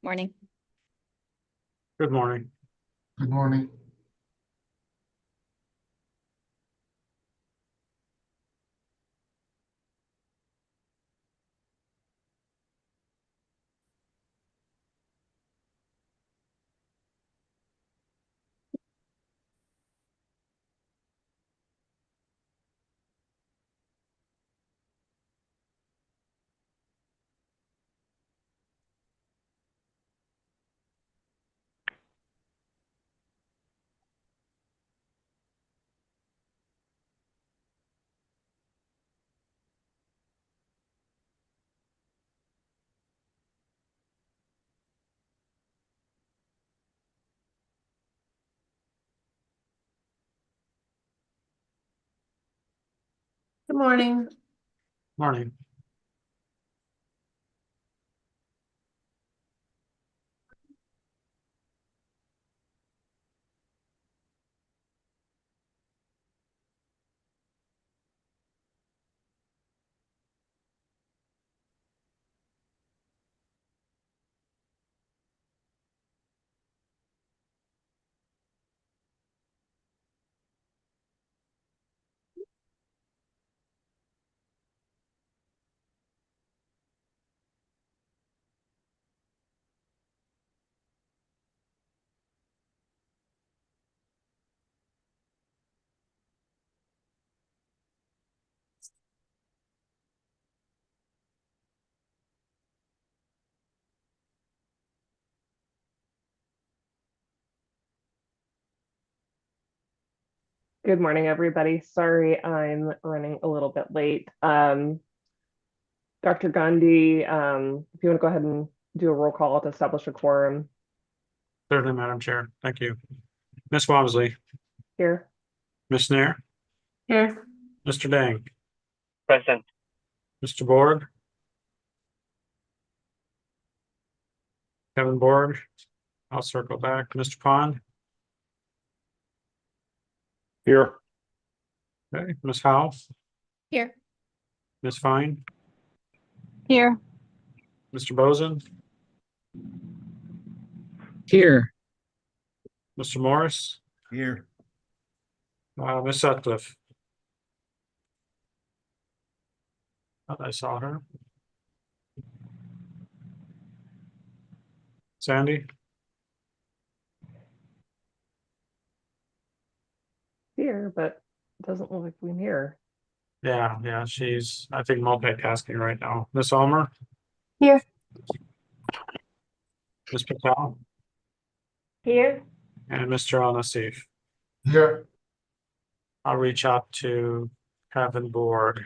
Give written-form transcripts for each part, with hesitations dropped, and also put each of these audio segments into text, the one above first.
Morning. Good morning. Good morning. Good morning. Morning. Good morning, everybody. Sorry, I'm running a little bit late. Dr. Gandhi, if you want to go ahead and do a roll call to establish a quorum Certainly, Madam Chair. Thank you. Ms. Wamsley, here. Ms. Nair, Here. Mr. Dang, Present. Mr. Borg, Kevin Borg. I'll circle back. Mr. Pond. Here. Okay, Ms. Howell, Here. Ms. Fine, Here. Mr. Bozen, Here. Mr. Morris, Here. Ms. Sutcliffe. Thought I saw her. Sandy, Here, but it doesn't look like we can hear. yeah, she's, I think, multitasking right now. Ms. Ulmer. Here. Ms. Patel Here. and Mr. Al Nassif. Here. I'll reach out to Kevin Borg.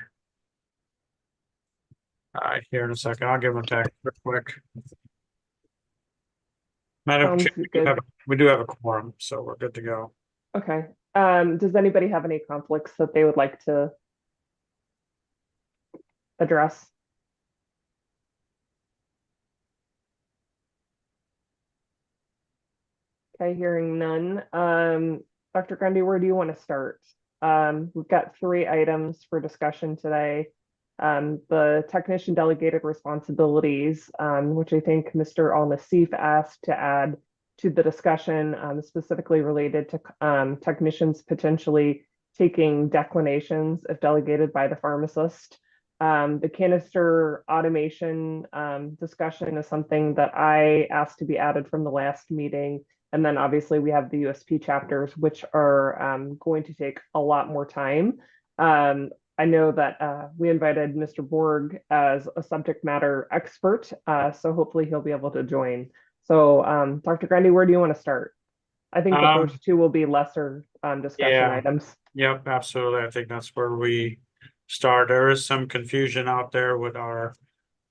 Here in a second. I'll give him a text real quick. Madam Sounds Chair, good. we do have a quorum, so we're good to go. Okay. Does anybody have any conflicts that they would like to address? Okay, hearing none. Dr. Grundy, where do you want to start? We've got 3 items for discussion today. The technician delegated responsibilities, which I think Mr. Al Nassif asked to add to the discussion, specifically related to technicians potentially taking declinations if delegated by the pharmacist. The canister automation discussion is something that I asked to be added from the last meeting. And then obviously we have the USP chapters, which are going to take a lot more time. I know that we invited Mr. Borg as a subject matter expert, so hopefully he'll be able to join. So Dr. Grundy, where do you want to start? I think the first 2 will be lesser discussion Yeah. items. Yep, absolutely. I think that's where we start. There is some confusion out there with our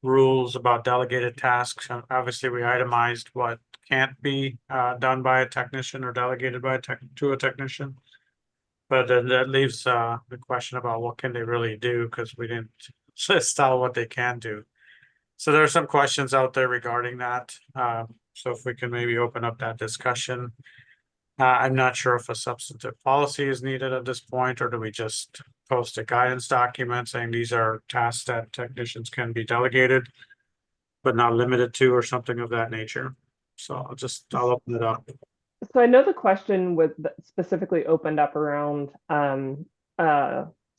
rules about delegated tasks. And obviously, we itemized what can't be done by a technician or delegated by to a technician. But then that leaves the question about what can they really do, because we didn't list out what they can do. So there are some questions out there regarding that. So if we can maybe open up that discussion. I'm not sure if a substantive policy is needed at this point, or do we just post a guidance document saying these are tasks that technicians can be delegated? but not limited to, or something of that nature. So I'll open it up. So I know the question was specifically opened up around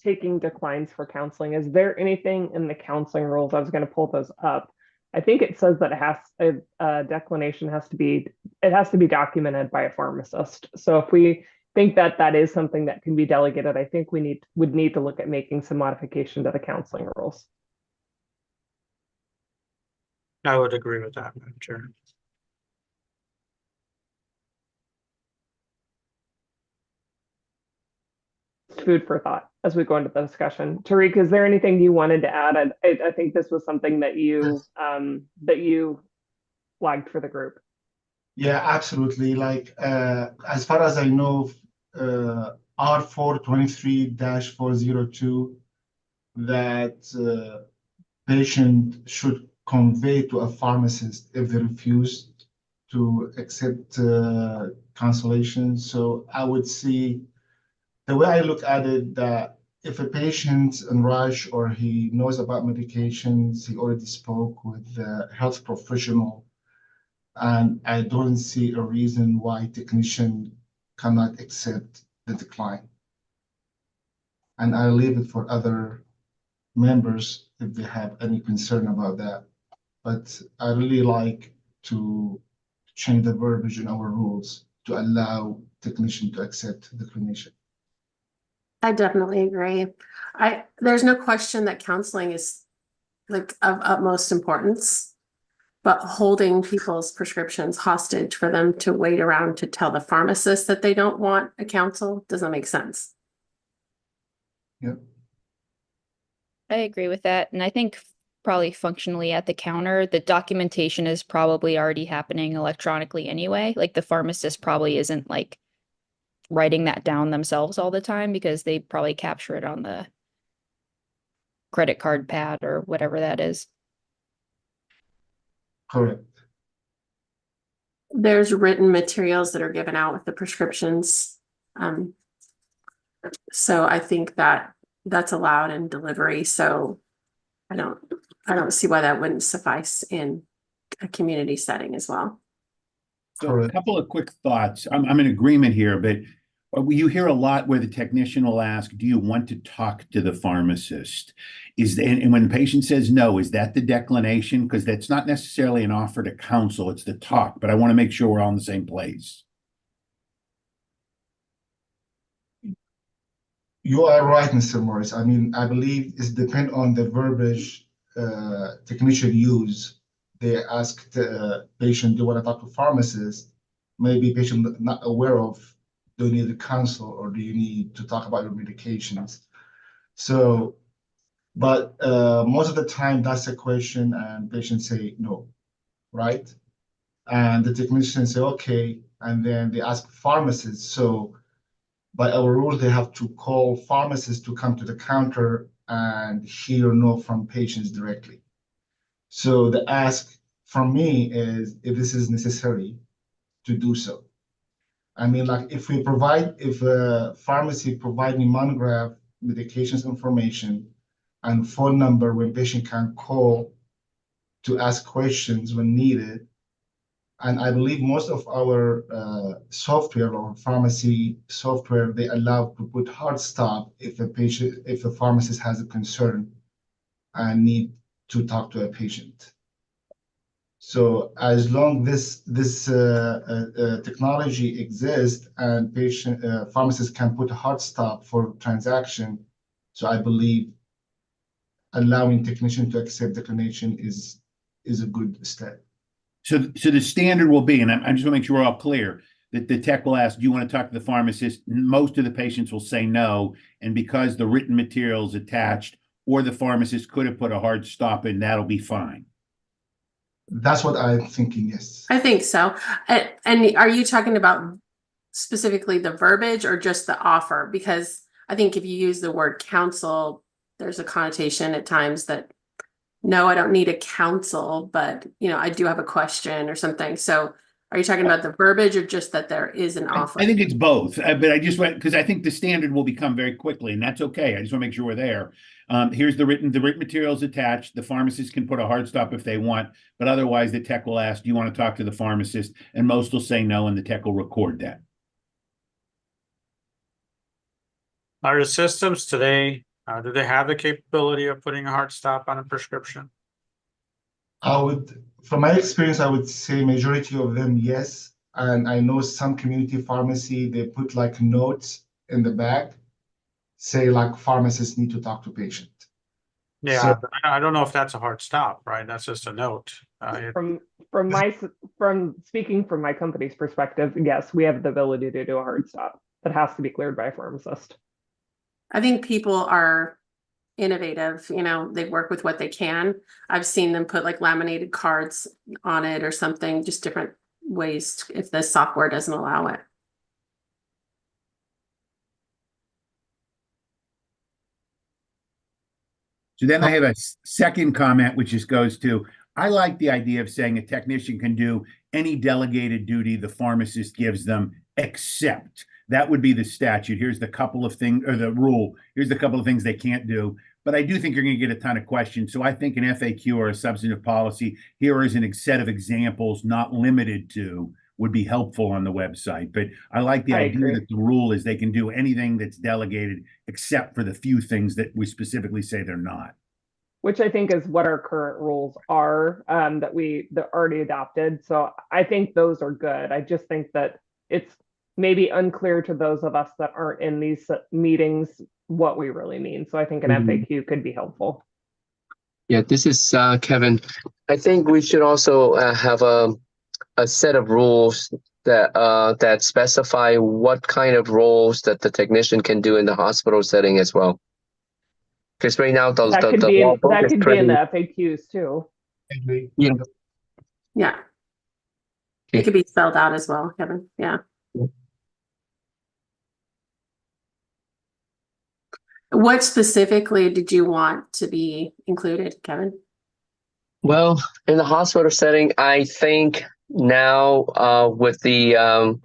taking declines for counseling. Is there anything in the counseling rules? I was going to pull those up. I think it says that a declination has to be documented by a pharmacist. So if we think that that is something that can be delegated, I think we would need to look at making some modification to the counseling rules. I would agree with that, Madam Chair. Food for thought as we go into the discussion. Tariq, is there anything you wanted to add? I think this was something that you flagged for the group. Yeah, absolutely. Like, as far as I know, R423-402, that patient should convey to a pharmacist if they refuse to accept cancellation. So I would see, the way I look at it, that if a patient's in rush or he knows about medications, he already spoke with a health professional, and I don't see a reason why technician cannot accept the decline. And I leave it for other members if they have any concern about that. But I really like to change the verbiage in our rules to allow technician to accept the clinician. I definitely agree. There's no question that counseling is like of utmost importance, but holding people's prescriptions hostage for them to wait around to tell the pharmacist that they don't want a counsel doesn't make sense. Yep. I agree with that. And I think probably functionally at the counter, the documentation is probably already happening electronically anyway. Like the pharmacist probably isn't like writing that down themselves all the time because they probably capture it on the credit card pad or whatever that is. Correct. There's written materials that are given out with the prescriptions. So I think that that's allowed in delivery. So I don't see why that wouldn't suffice in a community setting as well. So a Correct. couple of quick thoughts. I'm in agreement here, but you hear a lot where the technician will ask, do you want to talk to the pharmacist? And when the patient says no, is that the declination? Because that's not necessarily an offer to counsel, it's the talk, but I want to make sure we're all in the same place. You are right, Mr. Morris. I mean, I believe it depends on the verbiage technician use. They ask the patient, do you want to talk to pharmacist? Maybe patient not aware of, do you need a counsel or do you need to talk about your medications? So, but most of the time that's a question and patients say no, right? And the technician say, okay, and then they ask pharmacists. So by our rule, they have to call pharmacists to come to the counter and hear no from patients directly. So the ask from me is if this is necessary to do so. I mean, like if a pharmacy provide me monograph, medications information, and phone number when patient can call to ask questions when needed. And I believe most of our software or pharmacy software, they allow to put hard stop if a pharmacist has a concern and need to talk to a patient. So as long this technology exists and pharmacists can put a hard stop for transaction, so I believe allowing technician to accept declination is a good step. So the standard will be, and I just want to make sure we're all clear, that the tech will ask, do you want to talk to the pharmacist? Most of the patients will say no. And because the written material is attached, or the pharmacist could have put a hard stop in, that'll be fine. That's what I'm thinking, yes. I think so. And are you talking about specifically the verbiage or just the offer? Because I think if you use the word counsel, there's a connotation at times that, no, I don't need a counsel, but I do have a question or something. So Are you talking about the verbiage or just that there is an offer? I think it's both, but I just went, because I think the standard will become very quickly, and that's okay. I just want to make sure we're there. Here's the written materials attached. The pharmacist can put a hard stop if they want, but otherwise the tech will ask, do you want to talk to the pharmacist? And most will say no, and the tech will record that. Are the systems today, do they have the capability of putting a hard stop on a prescription? From my experience, I would say majority of them, yes. And I know some community pharmacy, they put like notes in the back, say like pharmacists need to talk to patient. Yeah, So- I don't know if that's a hard stop, right? That's just a note. From speaking from my company's perspective, yes, we have the ability to do a hard stop. That has to be cleared by a pharmacist. I think people are innovative, they work with what they can. I've seen them put like laminated cards on it or something, just different ways if the software doesn't allow it. So then I have a second comment, which just goes to, I like the idea of saying a technician can do any delegated duty the pharmacist gives them, except that would be the statute. Here's the couple of things, or the rule. Here's the couple of things they can't do. But I do think you're going to get a ton of questions. So I think an FAQ or a substantive policy, here is a set of examples, not limited to, would be helpful on the website. But I like the idea agree. that the rule is they can do anything that's delegated, except for the few things that we specifically say they're not. Which I think is what our current rules are, that already adopted. So I think those are good. I just think that it's maybe unclear to those of us that aren't in these meetings what we really mean. So I think an FAQ could be helpful. Yeah, this is Kevin. I think we should also have a set of rules that specify what kind of roles that the technician can do in the hospital setting as well. Because right now the That could the be law in, book that is could be pretty, in the FAQs too. Yeah. Yeah. It could be spelled out as well, Kevin. Yeah. What specifically did you want to be included, Kevin? Well, in the hospital setting, I think now with the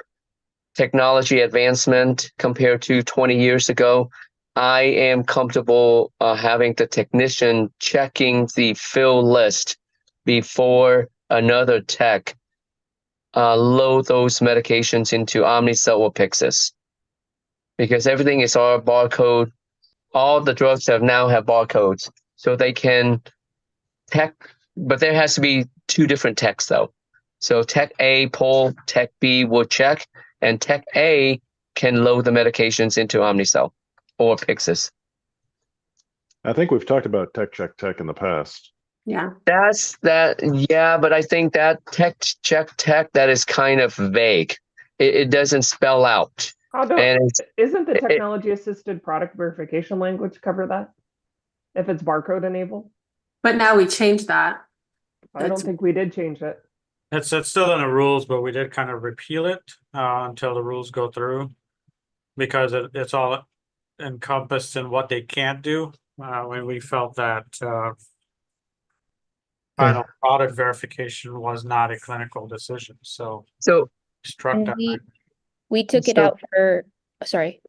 technology advancement compared to 20 years ago, I am comfortable having the technician checking the fill list before another tech load those medications into Omnicell or Pyxis. Because everything is all barcode. All the drugs now have barcodes, so they can tech, but there has to be two different techs though. So tech A pull, tech B will check, and tech A can load the medications into Omnicell or Pyxis. I think we've talked about tech check tech in the past. Yeah. Yeah, but I think that tech check tech, that is kind of vague. It doesn't spell out. And Isn't the technology assisted product verification language cover that? If it's barcode enabled? But now we changed that. I don't It's- think we did change it. It's still in the rules, but we did kind of repeal it until the rules go through. Because it's all encompassed in what they can't do, when we felt that final product verification was not a clinical decision, so struck And that. we took it So- out for, sorry.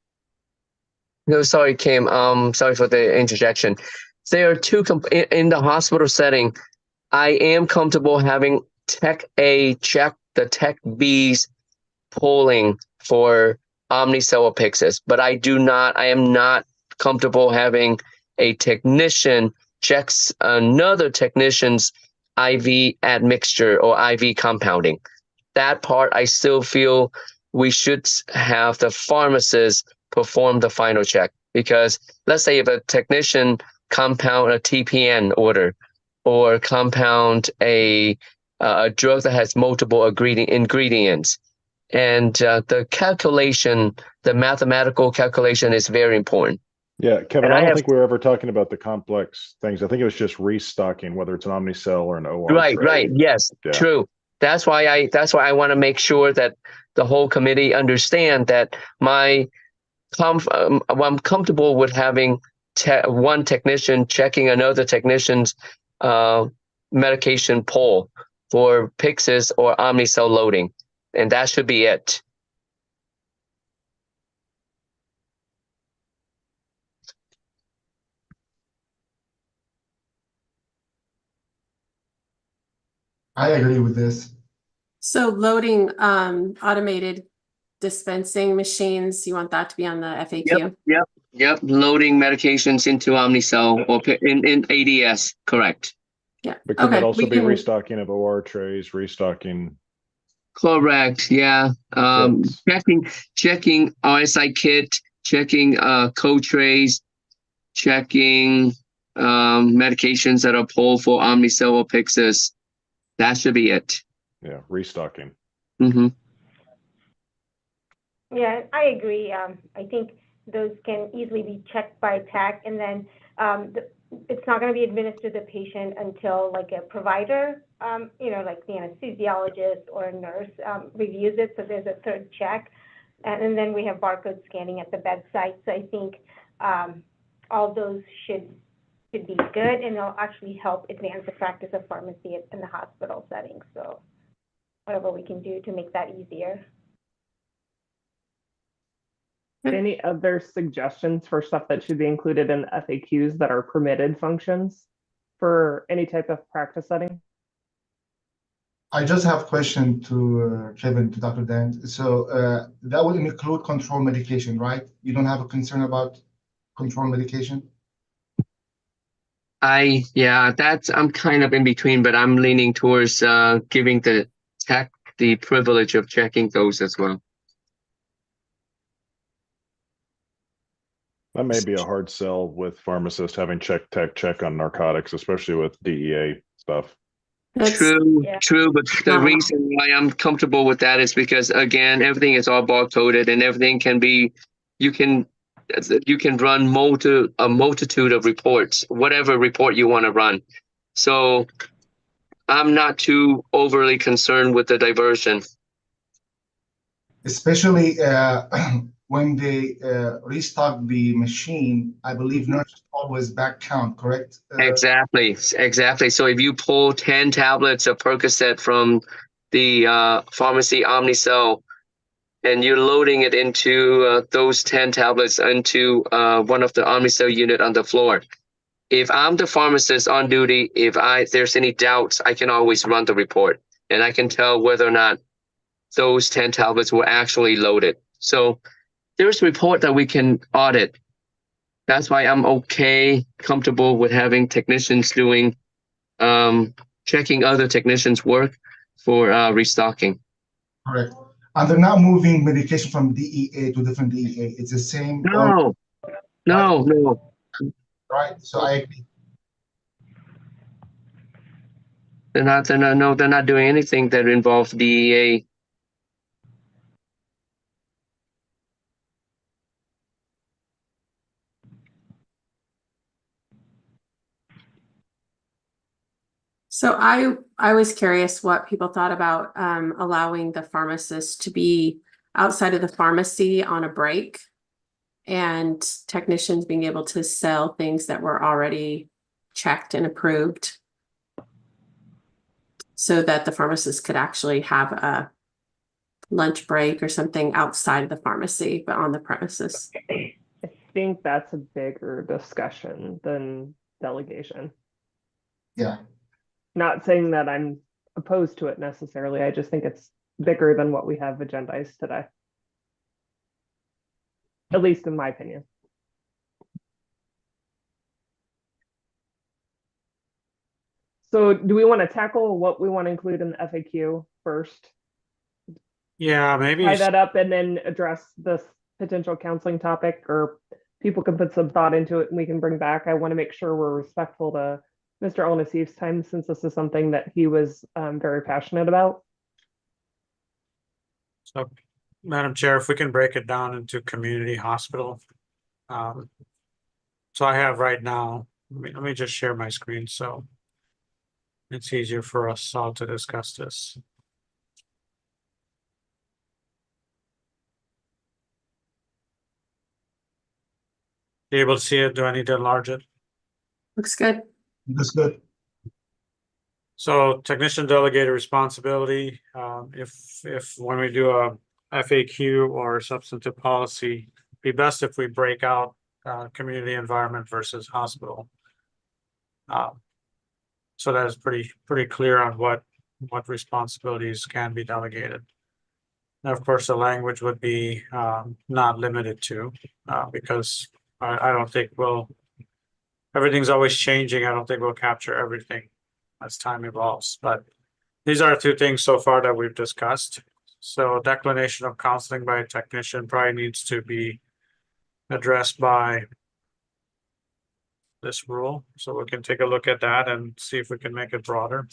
No, sorry, Kim. Sorry for the interjection. There are two in the hospital setting. I am comfortable having Tech A check the Tech B's polling for Omnicell or Pyxis, but I am not comfortable having a technician checks another technician's IV admixture or IV compounding. That part, I still feel we should have the pharmacist perform the final check, because let's say if a technician compound a TPN order or compound a drug that has multiple ingredients, and the mathematical calculation is very important. Yeah, Kevin, And I I don't have- think we were ever talking about the complex things. I think it was just restocking, whether it's an Omnicell or an OR. Right, tray. right. Yes, Yeah. true. That's why I want to make sure that the whole committee understand that I'm comfortable with having one technician checking another technician's medication poll for Pyxis or Omnicell loading. and that should be it. I agree with this. So loading automated dispensing machines, you want that to be on the FAQ? Yep, loading medications into Omnicell or in ADS, correct. Yeah, But can that okay, also we be can, restocking of OR trays, restocking? Correct, yeah. Kits. Checking RSI kit, checking code trays, checking medications that are pulled for Omnicell or Pyxis. That should be it. Yeah, restocking. Mm-hmm. Yeah, I agree. I think those can easily be checked by tech, and then it's not going to be administered to the patient until like a provider, like the anesthesiologist or a nurse reviews it. So there's a third check, and then we have barcode scanning at the bedside. So I think all those should be good, and they'll actually help advance the practice of pharmacy in the hospital setting. So whatever we can do to make that easier. Any other suggestions for stuff that should be included in FAQs that are permitted functions for any type of practice setting? I just have a question to Kevin, to Dr. Dan. So that would include control medication, right? You don't have a concern about control medication? I'm kind of in between, but I'm leaning towards giving the tech the privilege of checking those as well. That may be a hard sell with pharmacists having check on narcotics, especially with DEA stuff. that's, True, but the reason why I'm comfortable with that is because again, everything is all barcoded and everything can be, you can run a multitude of reports, whatever report you want to run. So I'm not too overly concerned with the diversion. Especially when they restock the machine, I believe nurses always back count, correct? Exactly. So if you pull 10 tablets of Percocet from the pharmacy Omnicell, and you're loading it into those 10 tablets into one of the Omnicell unit on the floor. If I'm the pharmacist on duty, if there's any doubts, I can always run the report and I can tell whether or not those 10 tablets were actually loaded. So there's a report that we can audit. That's why I'm comfortable with having technicians doing, checking other technicians' work for restocking. Correct. And they're not moving medication from DEA to different DEA. It's the same. No. Right. So I agree. They're not doing anything that involves DEA. so I was curious what people thought about allowing the pharmacist to be outside of the pharmacy on a break and technicians being able to sell things that were already checked and approved so that the pharmacist could actually have a lunch break or something outside of the pharmacy, but on the premises. I think that's a bigger discussion than delegation. Yeah. Not saying that I'm opposed to it necessarily. I just think it's bigger than what we have agendized today. At least in my opinion. So do we want to tackle what we want to include in the FAQ first? Yeah, maybe. Tie that up and then address this potential counseling topic, or people can put some thought into it and we can bring back. I want to make sure we're respectful to Mr. Al-Nassif's time, since this is something that he was very passionate about. So, Madam Chair, if we can break it down into community hospital. So I have right now, let me just share my screen so it's easier for us all to discuss this. You able to see it? Do I need to enlarge it? Looks good. That's good. So technician delegated responsibility, if when we do a FAQ or substantive policy, be best if we break out community environment versus hospital. So that is pretty clear on what responsibilities can be delegated. Now, of course, the language would be not limited to, because I don't think everything's always changing. I don't think we'll capture everything as time evolves, but these are two things so far that we've discussed. So declination of counseling by a technician probably needs to be addressed by this rule. So we can take a look at that and see if we can make it broader.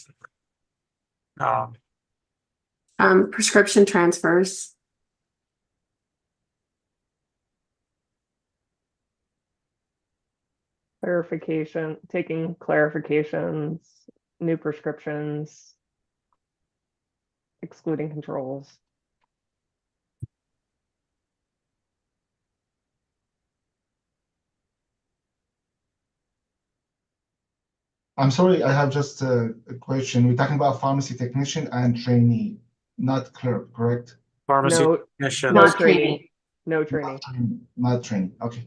Prescription transfers. Clarification, taking clarifications, new prescriptions, excluding controls. I'm sorry, I have just a question. We're talking about pharmacy technician and trainee, not clerk, correct? Pharmacy No, technician. no Not training, training. no training. Not training, okay.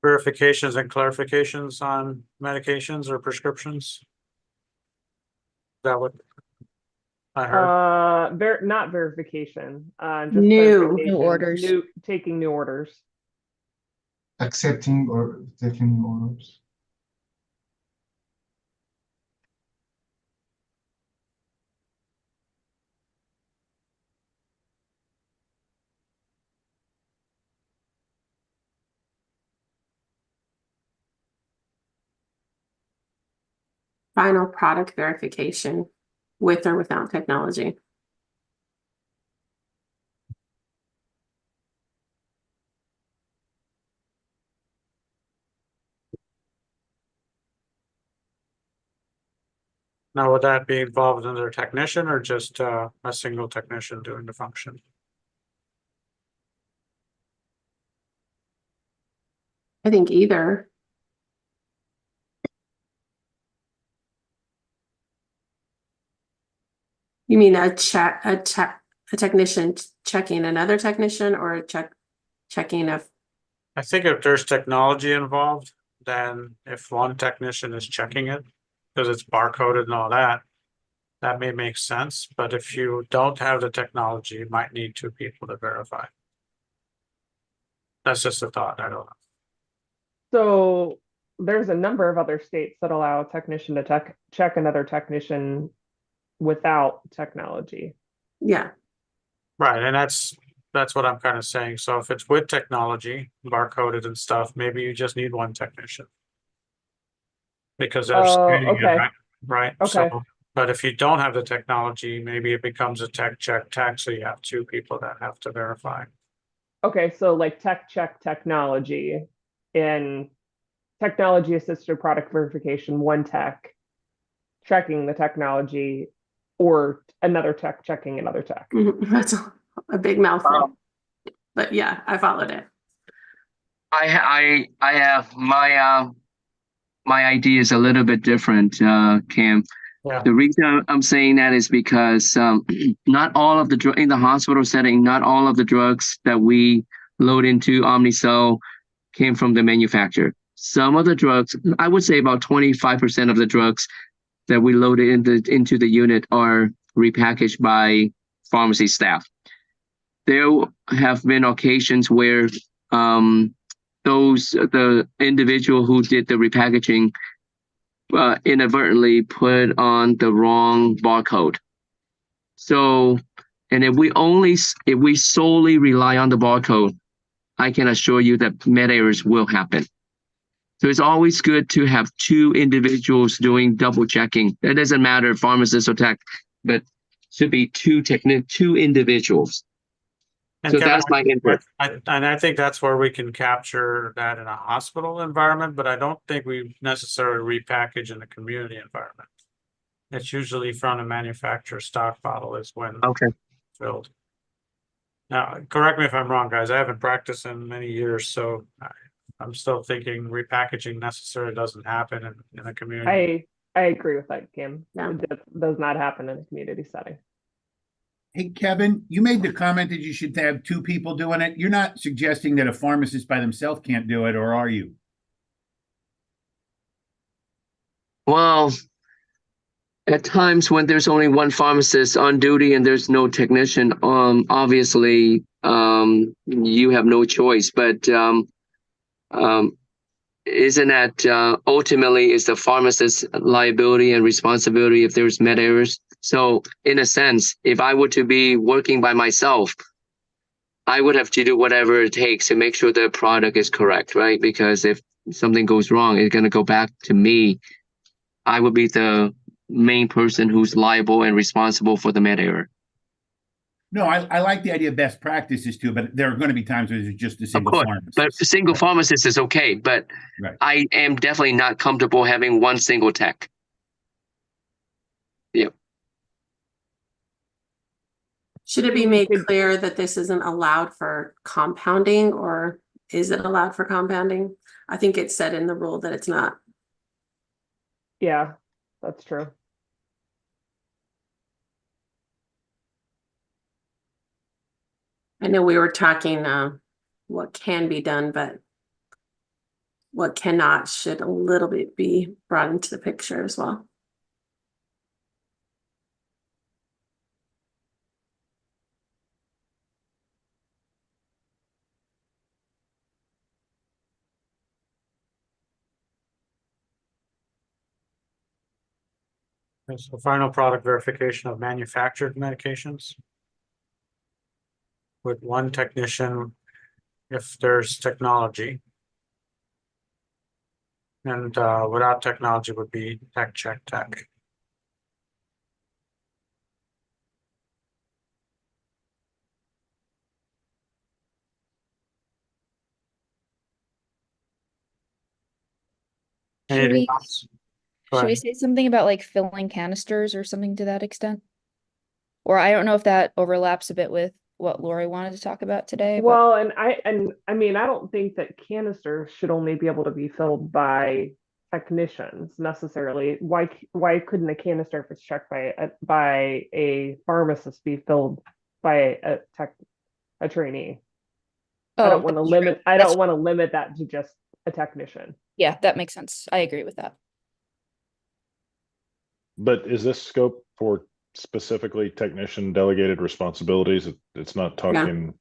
Verifications and clarifications on medications or prescriptions. Is that what I heard? Not verification, just New clarification, orders. taking new orders. Accepting or taking orders. Final product verification with or without technology. Now, would that be involved in their technician or just a single technician doing the function? I think either. You mean a technician checking another technician or checking if, I think if there's technology involved, then if one technician is checking it, because it's barcoded and all that, that may make sense. But if you don't have the technology, you might need two people to verify. That's just a thought. I don't know. So there's a number of other states that allow a technician to check another technician without technology. yeah, Right, and that's what I'm kind of saying. So if it's with technology, barcoded and stuff, maybe you just need one technician. Because they're scanning it, okay. right? Okay. So, but if you don't have the technology, maybe it becomes a tech check tag, so you have two people that have to verify. Okay, so like tech check technology in technology assisted product verification, one tech checking the technology or another tech checking another tech. that's a big mouthful. But yeah, I followed it. I have my idea is a little bit different, Cam. Yeah. The reason I'm saying that is because not all of the in the hospital setting, not all of the drugs that we load into Omnicell came from the manufacturer. Some of the drugs, I would say about 25% of the drugs that we loaded into the unit are repackaged by pharmacy staff. There have been occasions where the individual who did the repackaging inadvertently put on the wrong barcode. So, and if we solely rely on the barcode, I can assure you that med errors will happen. So it's always good to have two individuals doing double checking. It doesn't matter pharmacist or tech, but should be two individuals. And So Kevin, that's my input. I think that's where we can capture that in a hospital environment, but I don't think we necessarily repackage in a community environment. It's usually from a manufacturer stock bottle is when Okay. filled. Now, correct me if I'm wrong, guys. I haven't practiced in many years, so I'm still thinking repackaging necessarily doesn't happen in the community. I agree with that, Kim. Yeah. It does not happen in a community setting. Hey, Kevin, you made the comment that you should have two people doing it. You're not suggesting that a pharmacist by themselves can't do it, or are you? Well, at times when there's only one pharmacist on duty and there's no technician, obviously, you have no choice. But isn't that ultimately is the pharmacist's liability and responsibility if there's med errors? So in a sense, if I were to be working by myself, I would have to do whatever it takes to make sure the product is correct, right? Because if something goes wrong, it's going to go back to me. I would be the main person who's liable and responsible for the med error. No, I like the idea of best practices too, but there are going to be times where there's just a single course, pharmacist. But a single pharmacist is okay, but Right. I am definitely not comfortable having one single tech. Yep. Should it be made clear that this isn't allowed for compounding, or is it allowed for compounding? I think it's said in the rule that it's not. Yeah, that's true. I know we were talking what can be done, but what cannot should a little bit be brought into the picture as well. Okay, so final product verification of manufactured medications. With one technician, if there's technology. And without technology would be tech check tech. Should Anything we, else? Go should we ahead. say something about like filling canisters or something to that extent? Or I don't know if that overlaps a bit with what Lori wanted to talk about today, but Well, and I mean, I don't think that canisters should only be able to be filled by technicians necessarily. Why couldn't a canister, if it's checked by a pharmacist, be filled by a trainee? I oh, don't want to that's limit. true. I That's- don't want to limit that to just a technician. Yeah, that makes sense. I agree with that. But is this scope for specifically technician delegated responsibilities? It's not talking.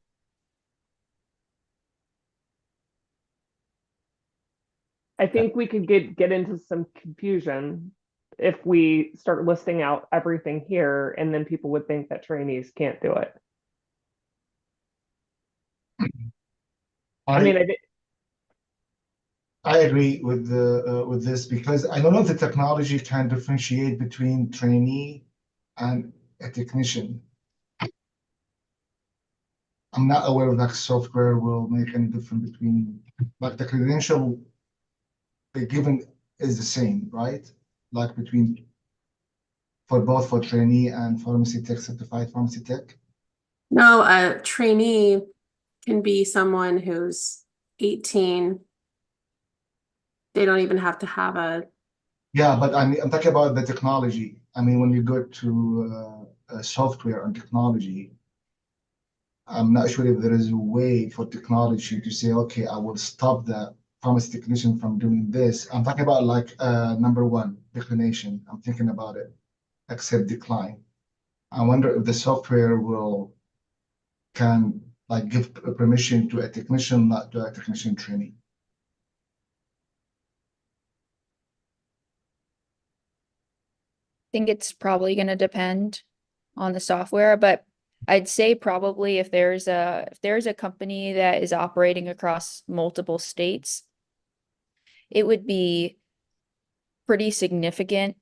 I think we could get into some confusion if we start listing out everything here, and then people would think that trainees can't do it. I mean, I agree with with this, because I don't know if the technology can differentiate between trainee and a technician. I'm not aware of that software will make any difference between, like, the credential the given is the same, right? Like between for both for trainee and pharmacy tech, certified pharmacy tech. No, a trainee can be someone who's 18. They don't even have to have a, Yeah, but I'm talking about the technology. I mean, when you go to software and technology, I'm not sure if there is a way for technology to say, okay, I will stop the pharmacy technician from doing this. I'm talking about like number one, declination. I'm thinking about it, accept decline. I wonder if the software can like give permission to a technician, not to a technician trainee. Think it's probably going to depend on the software, but I'd say probably if there's a company that is operating across multiple states, it would be pretty significant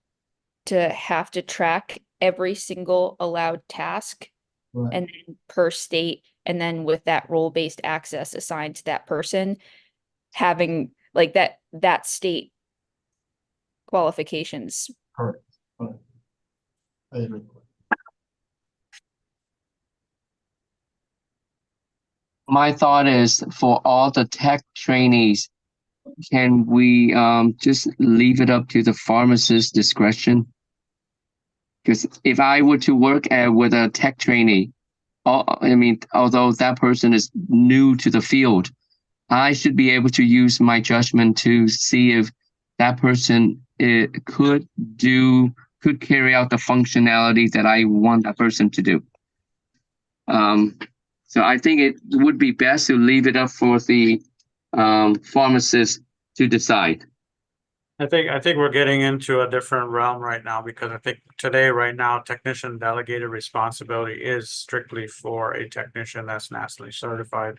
to have to track every single allowed task Right. and then per state, and then with that role-based access assigned to that person, having like that state qualifications. Correct. Correct. I agree. My thought is for all the tech trainees, can we just leave it up to the pharmacist's discretion? Because if I were to work with a tech trainee, I mean, although that person is new to the field, I should be able to use my judgment to see if that person could carry out the functionality that I want that person to do. So I think it would be best to leave it up for the pharmacist to decide. I think we're getting into a different realm right now, because I think today, right now, technician delegated responsibility is strictly for a technician that's nationally certified.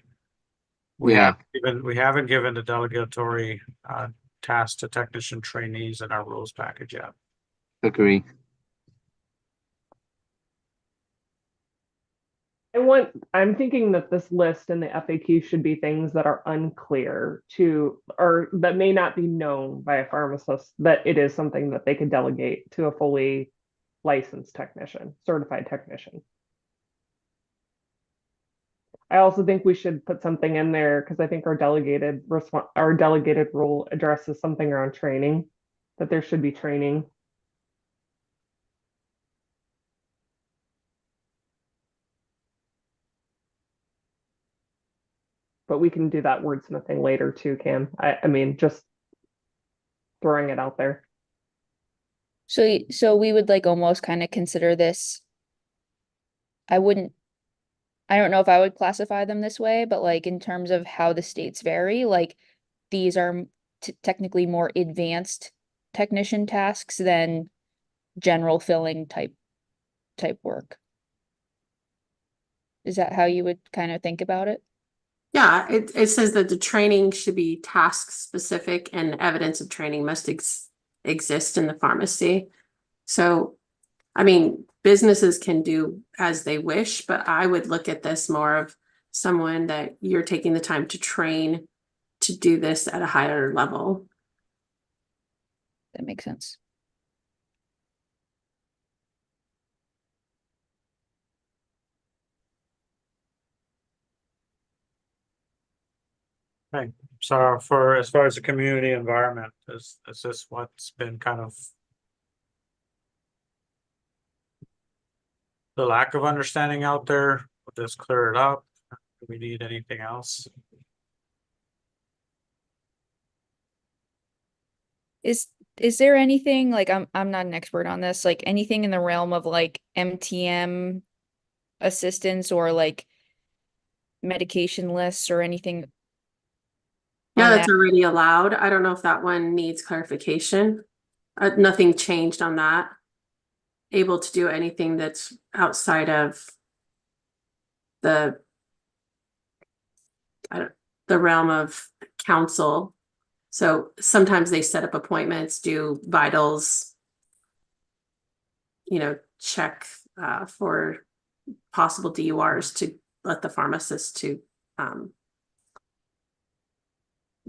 We haven't given the delegatory task to technician trainees in our rules package yet. Agree. I'm thinking that this list and the FAQ should be things that are unclear to, or that may not be known by a pharmacist, that it is something that they could delegate to a fully licensed technician, certified technician. I also think we should put something in there, because I think our delegated rule addresses something around training, that there should be training. But we can do that wordsmithing later too, Cam. I mean, just throwing it out there. So we would like almost kind of consider this. I don't know if I would classify them this way, but like in terms of how the states vary, like these are technically more advanced technician tasks than general filling type work. Is that how you would kind of think about it? Yeah, it says that the training should be task specific and evidence of training must exist in the pharmacy. So, I mean, businesses can do as they wish, but I would look at this more of someone that you're taking the time to train to do this at a higher level. That makes sense. Okay, so for as far as the community environment, is this what's been kind of the lack of understanding out there? Will this clear it up? Do we need anything else? Is there anything like I'm not an expert on this, like anything in the realm of like MTM assistance or like medication lists or anything? Yeah, on that's that? already allowed. I don't know if that one needs clarification. Nothing changed on that. Able to do anything that's outside of the realm of council. So sometimes they set up appointments, do vitals, check for possible DURs to let the pharmacist to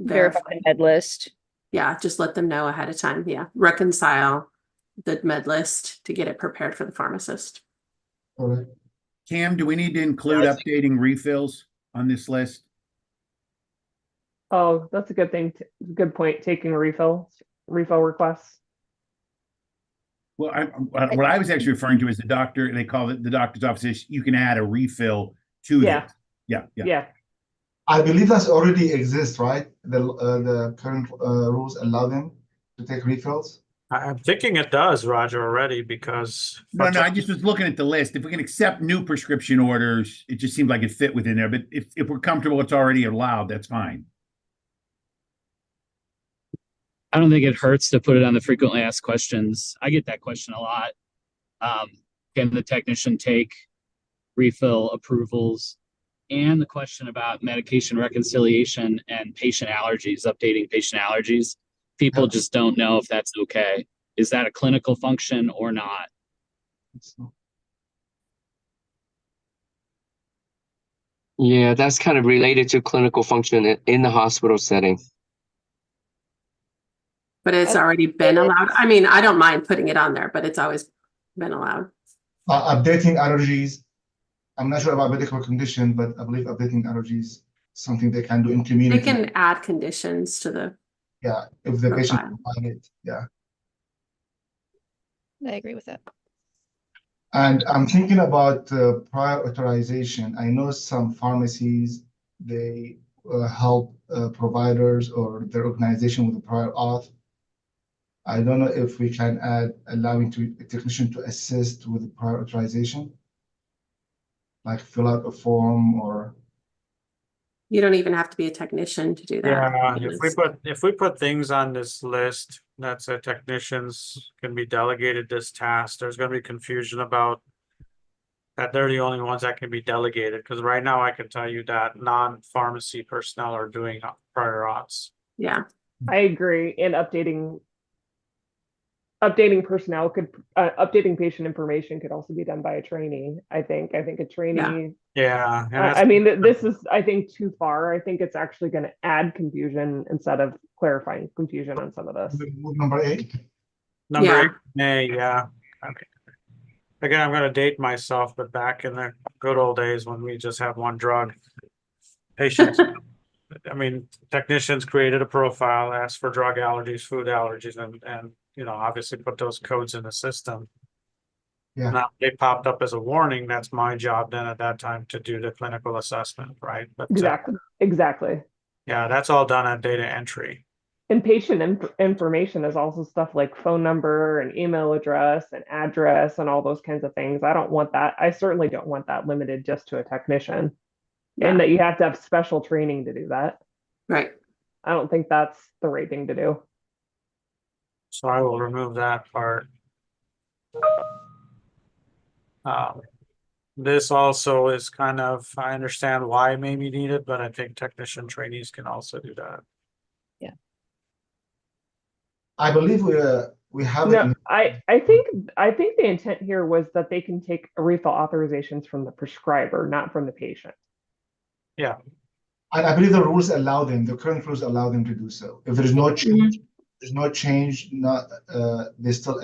Verify the med list. Yeah, just let them know ahead of time. Yeah, reconcile the med list to get it prepared for the pharmacist. All right. Cam, do we need to include updating refills on this list? Oh, that's a good thing. Good point. Taking refill requests. Well, what I was actually referring to is the doctor, and they call it the doctor's office. You can add a refill to this. Yeah. I believe that already exists, right? The current rules allow them to take refills. I'm thinking it does, Roger, already, because No, I just was looking at the list. If we can accept new prescription orders, it just seemed like it fit within there. But if we're comfortable, it's already allowed, that's fine. I don't think it hurts to put it on the frequently asked questions. I get that question a lot. Can the technician take refill approvals? And the question about medication reconciliation and patient allergies, updating patient allergies. People just don't know if that's okay. Is that a clinical function or not? Yeah, that's kind of related to clinical function in the hospital setting. But it's already been allowed. I mean, I don't mind putting it on there, but it's always been allowed. Updating allergies. I'm not sure about medical condition, but I believe updating allergies something they can do in community. They can add conditions to the Yeah, if the patient Profile. provide it, yeah. I agree with that. And I'm thinking about prior authorization. I know some pharmacies, they help providers or their organization with the prior auth. I don't know if we can add allowing a technician to assist with the prior authorization, like fill out a form or. You don't even have to be a technician to do that. Yeah, Yes. if we put things on this list that said technicians can be delegated this task, there's gonna be confusion about that they're the only ones that can be delegated, because right now I can tell you that non-pharmacy personnel are doing prior auths. Yeah, I agree. And updating personnel could, updating patient information could also be done by a trainee. I think a trainee. Yeah, and I that's, mean, this is, I think, too far. I think it's actually going to add confusion instead of clarifying confusion on some of this. Move number 8. number Yeah. 8A, yeah. Okay. Again, I'm gonna date myself, but back in the good old days when we just had one drug. Patients, I mean, technicians created a profile, asked for drug allergies, food allergies, and, you know, obviously put those codes in the system. Yeah. Now, they popped up as a warning, that's my job then at that time to do the clinical assessment, right? But, Exactly. yeah, that's all done at data entry. And patient information is also stuff like phone number and email address and address and all those kinds of things. I don't want that. I certainly don't want that limited just to a technician. Yeah. And that you have to have special training to do that. right. I don't think that's the right thing to do. So I will remove that part. This also is kind of, I understand why it may be needed, but I think technician trainees can also do that. I believe we have it. No, I think the intent here was that they can take refill authorizations from the prescriber, not from the patient. And I believe the rules allow them, the current rules allow them to do so. If there's no change, they still,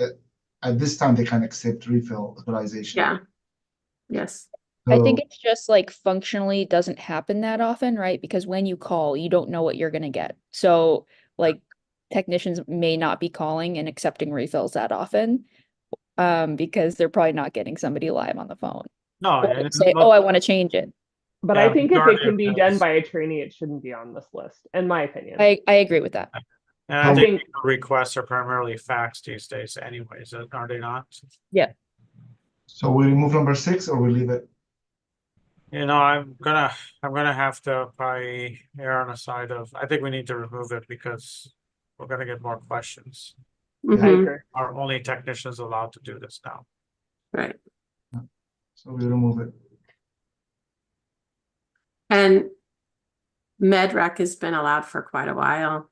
at this time, they can accept refill authorization. Yeah. Yes. I think So, it's just like functionally doesn't happen that often, right? Because when you call, you don't know what you're gonna get. So like technicians may not be calling and accepting refills that often. Because they're probably not getting somebody live on the phone. No, Or and say, oh, I want to change it. But Yeah, I think if it majority can of be those- done by a trainee, it shouldn't be on this list, in my opinion. I agree with that. and I I think think- requests are primarily faxed these days anyways, are they not? so we remove number 6 or we leave it? You know, I'm gonna have to probably err on the side of, I think we need to remove it because we're gonna get more questions. I Mhm. agree. Are only technicians allowed to do this now? Right. So we remove it. And MedRec has been allowed for quite a while.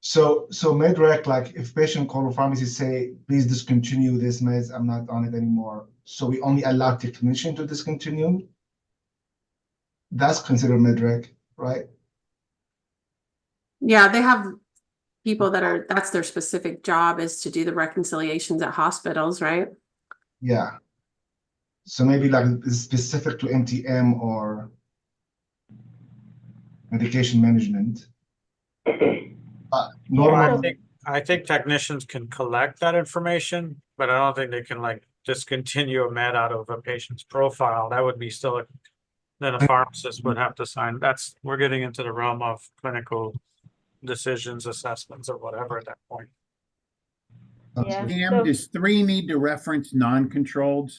So MedRec, like if patient call the pharmacy say, please discontinue this meds, I'm not on it anymore. So we only allow technician to discontinue. That's considered MedRec, right? Yeah, they have people that's their specific job is to do the reconciliations at hospitals, right? Yeah. So maybe like it's specific to MTM or medication management. But normally, I think technicians can collect that information, but I don't think they can like discontinue a med out of a patient's profile. That would be still then a pharmacist would have to sign. We're getting into the realm of clinical decisions, assessments, or whatever at that point. Yeah. Pam, So- does 3 need to reference non-controlled?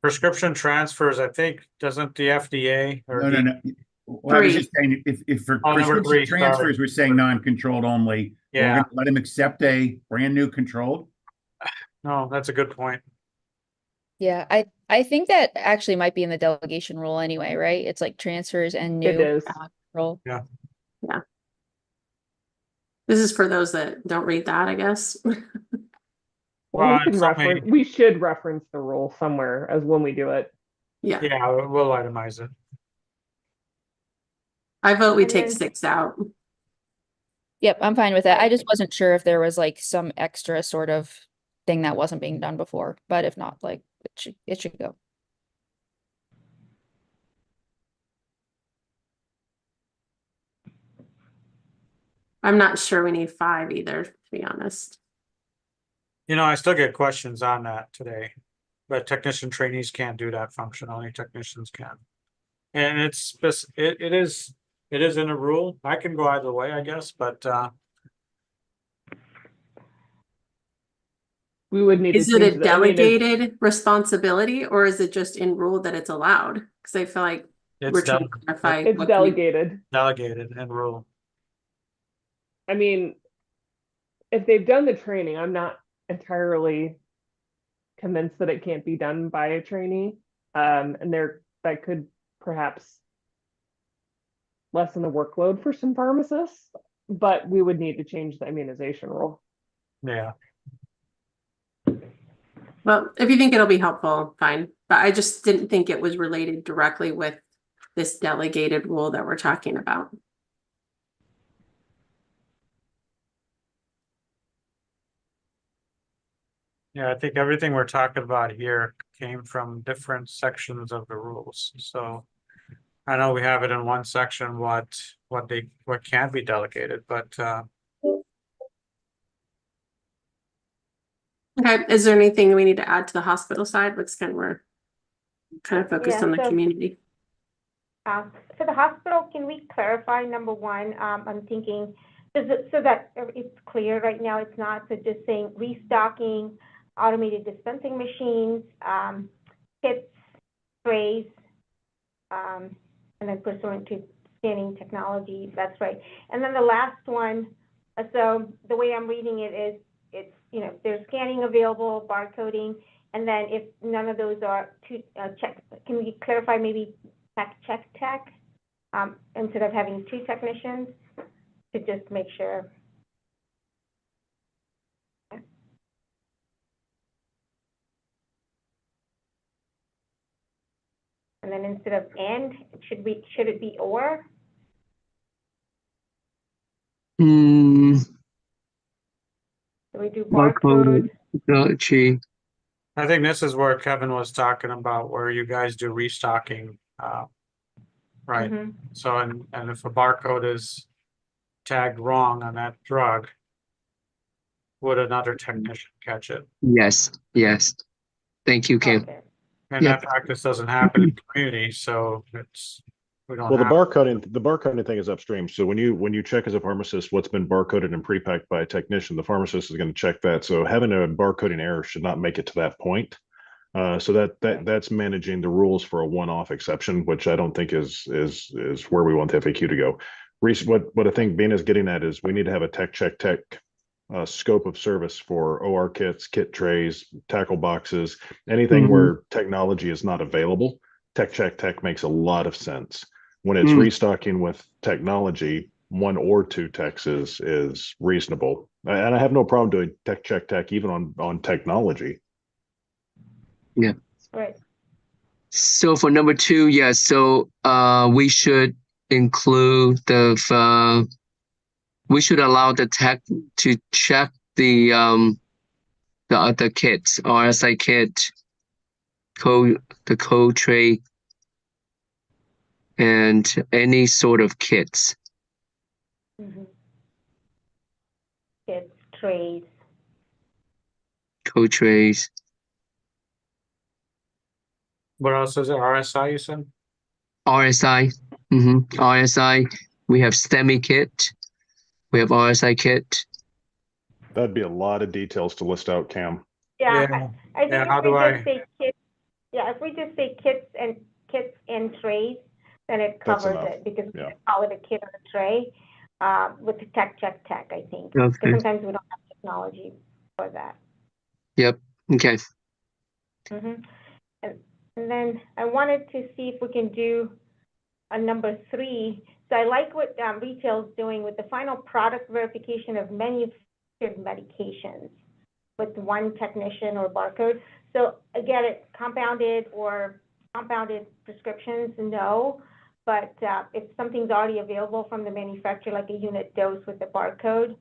Prescription transfers, I think, doesn't the FDA or No. Well, I was 3. just saying, if for Oh, number prescription 3, sorry. transfers, we're saying non-controlled only, we're Yeah, gonna let them accept a brand new controlled? no, that's a good point. Yeah, I think that actually might be in the delegation rule anyway, right? It's like transfers and new It is. role. This is for those that don't read that, I guess. Well, Well, we can it's only- we should reference the rule somewhere as when we do it. Yeah, Yeah, we'll itemize it. I vote we And take then- 6 out. Yep, I'm fine with that. I just wasn't sure if there was like some extra sort of thing that wasn't being done before, but if not, like it should go. I'm not sure we need 5 either, to be honest. You know, I still get questions on that today, but technician trainees can't do that function, only technicians can. And it is in a rule. I can go either way, I guess, but We would need to Is it a change that. I mean, delegated responsibility or is it just in rule that it's allowed? Because I feel like we're it's trying to clarify. it's what can we- delegated. delegated in rule. I mean, if they've done the training, I'm not entirely convinced that it can't be done by a trainee. And that could perhaps lessen the workload for some pharmacists, but we would need to change the immunization rule. Yeah. Well, if you think it'll be helpful, fine. But I just didn't think it was related directly with this delegated rule that we're talking about. Yeah, I think everything we're talking about here came from different sections of the rules, so. I know we have it in one section, what can be delegated, but Okay, is there anything we need to add to the hospital side? Looks kind of we're kind of focused Yeah, on the so- community. For the hospital, can we clarify number 1? I'm thinking, so that it's clear right now, it's not, so just saying restocking, automated dispensing machines, kits, trays, and then pursuant to scanning technology, that's right. And then the last one, so the way I'm reading it is, it's, you know, there's scanning available, barcoding, and then if none of those are to check, can we clarify maybe tech, instead of having 2 technicians, to just make sure. And then instead of and, should it be or? Hmm, Do we do barcode, barcode? technology. I think this is where Kevin was talking about where you guys do restocking, right? Mhm. So, and if a barcode is tagged wrong on that drug, would another technician catch it? Yes, yes. Thank you, Kim. Okay. And Yep. that practice doesn't happen in the community, so we don't Well, the have. barcoding thing is upstream. So when you check as a pharmacist what's been barcoded and pre-packed by a technician, the pharmacist is going to check that. So having a barcoding error should not make it to that point. So that's managing the rules for a one-off exception, which I don't think is where we want the FAQ to go. What I think Bina is getting at is we need to have a tech scope of service for OR kits, kit trays, tackle boxes, anything where technology is not available. Tech makes a lot of sense. When it's restocking with technology, 1 or 2 techs is reasonable. And I have no problem doing tech even on technology. Right. So for number 2, yes. So we should include we should allow the tech to check the other kits, RSI kit, the code tray, and any sort of kits. Mhm. Kits, trays. Code trays. What else is it? RSI, you said? RSI. RSI. We have STEMI kit. We have RSI kit. That'd be a lot of details to list out, Cam. Yeah, Yeah. I think Yeah, how if we do just I- say kits, yeah, if we just say kits and trays, then it That's covers enough. it, because we Yeah. can call it a kit or a tray, with the tech, I think. Okay. Because sometimes we don't have technology for that. Yep. Okay. Mhm. And then I wanted to see if we can do a number 3. So I like what retail's doing with the final product verification of manufactured medications with 1 technician or barcode. So again, it compounded prescriptions, no. But if something's already available from the manufacturer, like a unit dose with the barcode,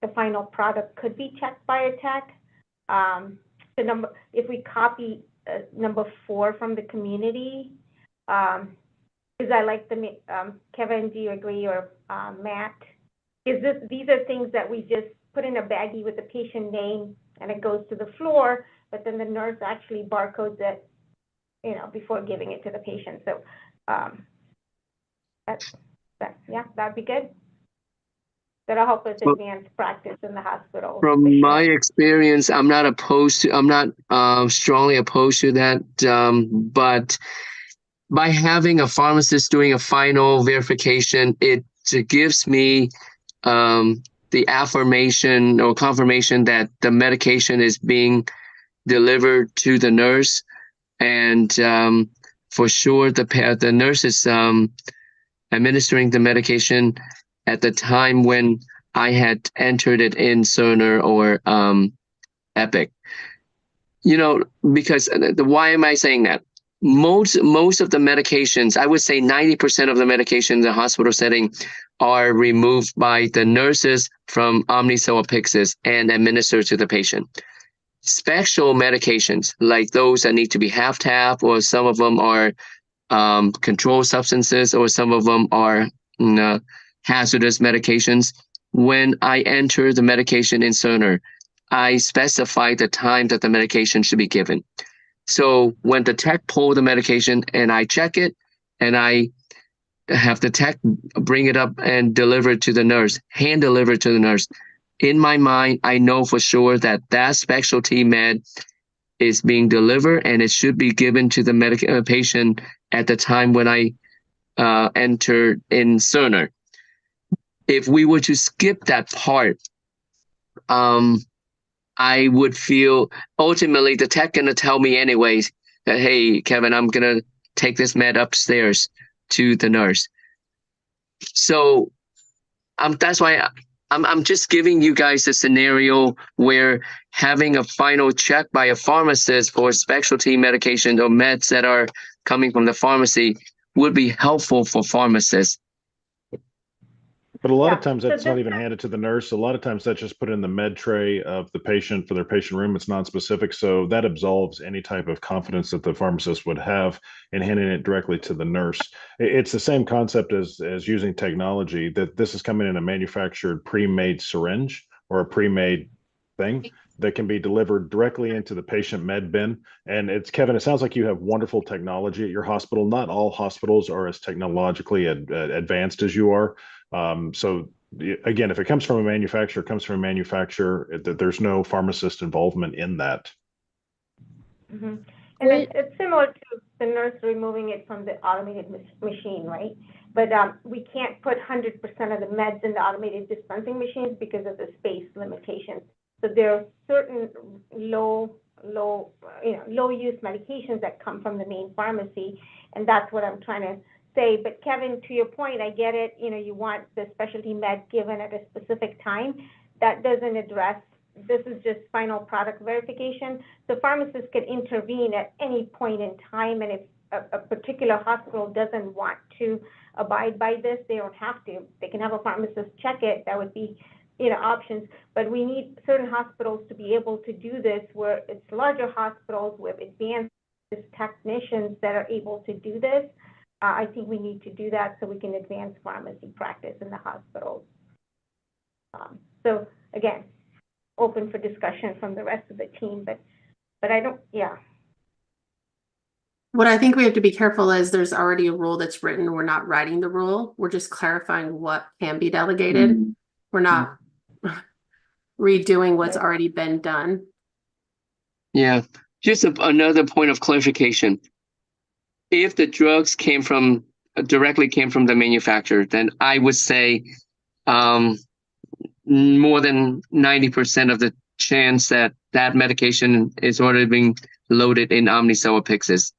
the final product could be checked by a tech. If we copy number 4 from the community, Is I like Kevin, do you agree, or Matt? These are things that we just put in a baggie with the patient name and it goes to the floor, but then the nurse actually barcodes it, before giving it to the patient. So that'd be good. That'll help us Well, advance practice in the hospital. for From sure. my experience, I'm not strongly opposed to that. But by having a pharmacist doing a final verification, it gives me the affirmation or confirmation that the medication is being delivered to the nurse. And for sure, the nurse is administering the medication at the time when I had entered it in Cerner or Epic. Because why am I saying that? Most of the medications, I would say 90% of the medications in the hospital setting are removed by the nurses from Omnicell or Pyxis and administered to the patient. Special medications, like those that need to be half-tap, or some of them are controlled substances, or some of them are hazardous medications. When I enter the medication in Cerner, I specify the time that the medication should be given. So when the tech pull the medication and I check it, and I have the tech bring it up and deliver it to the nurse, hand deliver it to the nurse, in my mind, I know for sure that that specialty med is being delivered and it should be given to the patient at the time when I enter in Cerner. If we were to skip that part, I would feel ultimately the tech gonna tell me anyways that, hey, Kevin, I'm gonna take this med upstairs to the nurse. So that's why I'm just giving you guys a scenario where having a final check by a pharmacist for specialty medication or meds that are coming from the pharmacy would be helpful for pharmacists. But a lot of Yeah. times So that's not this- even handed to the nurse. A lot of times that's just put in the med tray of the patient for their patient room. It's non-specific. So that absolves any type of confidence that the pharmacist would have in handing it directly to the nurse. It's the same concept as using technology, that this is coming in a manufactured pre-made syringe or a pre-made thing that can be delivered directly into the patient med bin. And Kevin, it sounds like you have wonderful technology at your hospital. Not all hospitals are as technologically advanced as you are. So again, if it comes from a manufacturer, it comes from a manufacturer, there's no pharmacist involvement in that. Mm-hmm. And it's similar to the nurse removing it from the automated machine, right? But we can't put 100% of the meds in the automated dispensing machines because of the space limitations. So there are certain low use medications that come from the main pharmacy, and that's what I'm trying to say. But Kevin, to your point, I get it. You want the specialty med given at a specific time. That doesn't address. This is just final product verification. The pharmacist can intervene at any point in time, and if a particular hospital doesn't want to abide by this, they don't have to. They can have a pharmacist check it. That would be, options. But we need certain hospitals to be able to do this, where it's larger hospitals with advanced technicians that are able to do this. I think we need to do that so we can advance pharmacy practice in the hospitals. So again, open for discussion from the rest of the team, but I don't, yeah. What I think we have to be careful is there's already a rule that's written. We're not writing the rule. We're just clarifying what can be delegated. We're not redoing what's already been done. Yeah, just another point of clarification. If the drugs directly came from the manufacturer, then I would say more than 90% of the chance that that medication is already being loaded in Omnicell or Pyxis.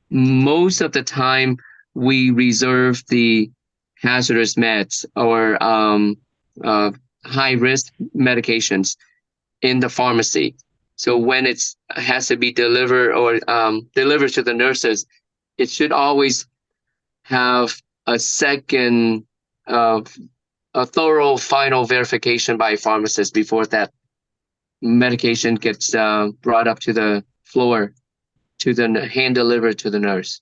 Most of the time, we reserve the hazardous meds or high-risk medications in the pharmacy. So when it has to be delivered or delivered to the nurses, it should always have a second, a thorough final verification by a pharmacist before that medication gets brought up to the floor, to the hand delivered to the nurse.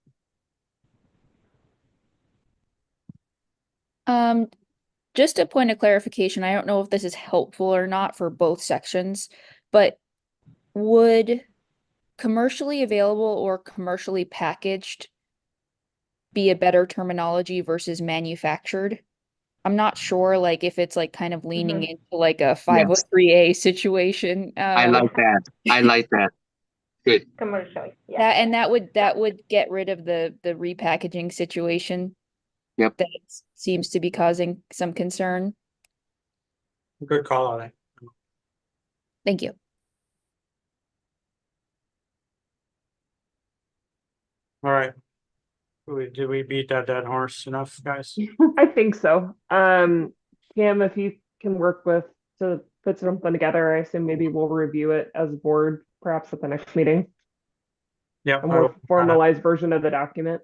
Just a point of clarification, I don't know if this is helpful or not for both sections, but would commercially available or commercially packaged be a better terminology versus manufactured? I'm not sure, like, if it's like kind of leaning into like a 503A situation. I like that. I like that. Good. Commercially, yeah. That would get rid of the repackaging situation. Yep. That seems to be causing some concern. Good call on it. Thank you. All right. Did we beat that dead horse enough, guys? I think so. Cam, if you can work with to put something together, I assume maybe we'll review it as a board, perhaps at the next meeting, Yeah, a more formalized version of the document.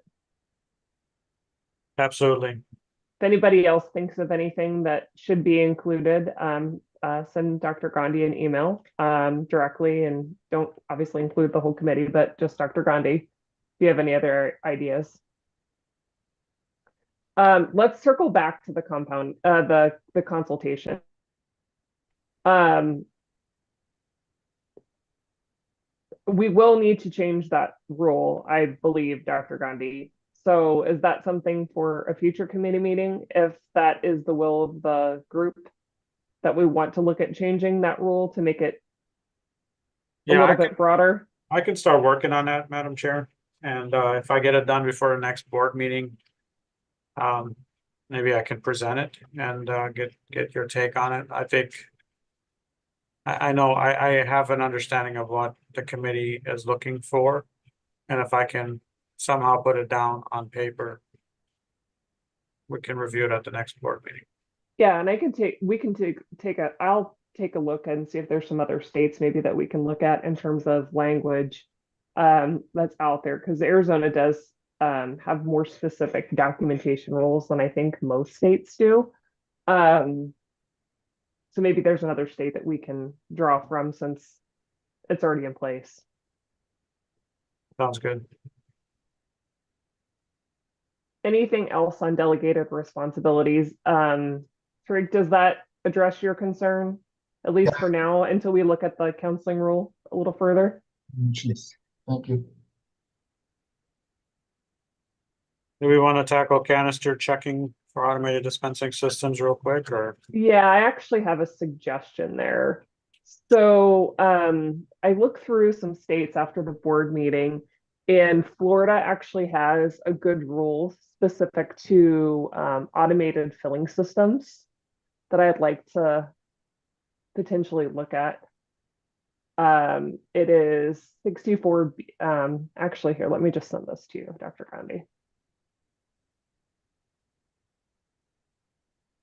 absolutely. If anybody else thinks of anything that should be included, send Dr. Gandhi an email directly, and don't obviously include the whole committee, but just Dr. Gandhi if you have any other ideas. Let's circle back to the compound, the consultation. We will need to change that rule, I believe, Dr. Gandhi. So is that something for a future committee meeting, if that is the will of the group, that we want to look at changing that rule to make it a Yeah, little bit broader? I can start working on that, Madam Chair. And if I get it done before the next board meeting, maybe I can present it and get your take on it. I think I know I have an understanding of what the committee is looking for. And if I can somehow put it down on paper, we can review it at the next board meeting. Yeah, and I'll take a look and see if there's some other states maybe that we can look at in terms of language that's out there, because Arizona does have more specific documentation rules than I think most states do. So maybe there's another state that we can draw from since it's already in place. Sounds good. Anything else on delegated responsibilities? Tariq, does that address your concern, at least for now, until we look at the counseling rule a little further? Jeez. Thank you. Do we want to tackle canister checking for automated dispensing systems real quick, or? Yeah, I actually have a suggestion there. So I looked through some states after the board meeting, and Florida actually has a good rule specific to automated filling systems that I'd like to potentially look at. It is 64, actually here, let me just send this to you, Dr. Gandhi.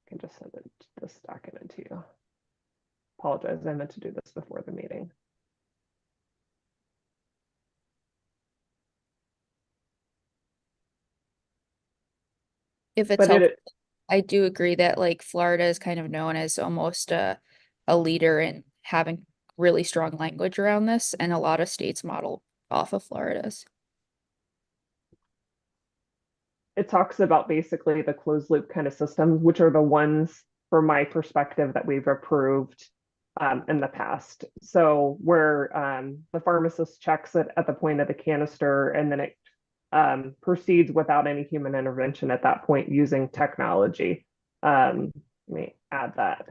I can just send this document to you. Apologize, I meant to do this before the meeting. If it's helpful, I do agree that like Florida is kind of known as almost a leader in having really strong language around this, and a lot of states model off of Florida's. It talks about basically the closed loop kind of systems, which are the ones from my perspective that we've approved in the past. So where the pharmacist checks it at the point of the canister, and then it proceeds without any human intervention at that point using technology. Let me add that.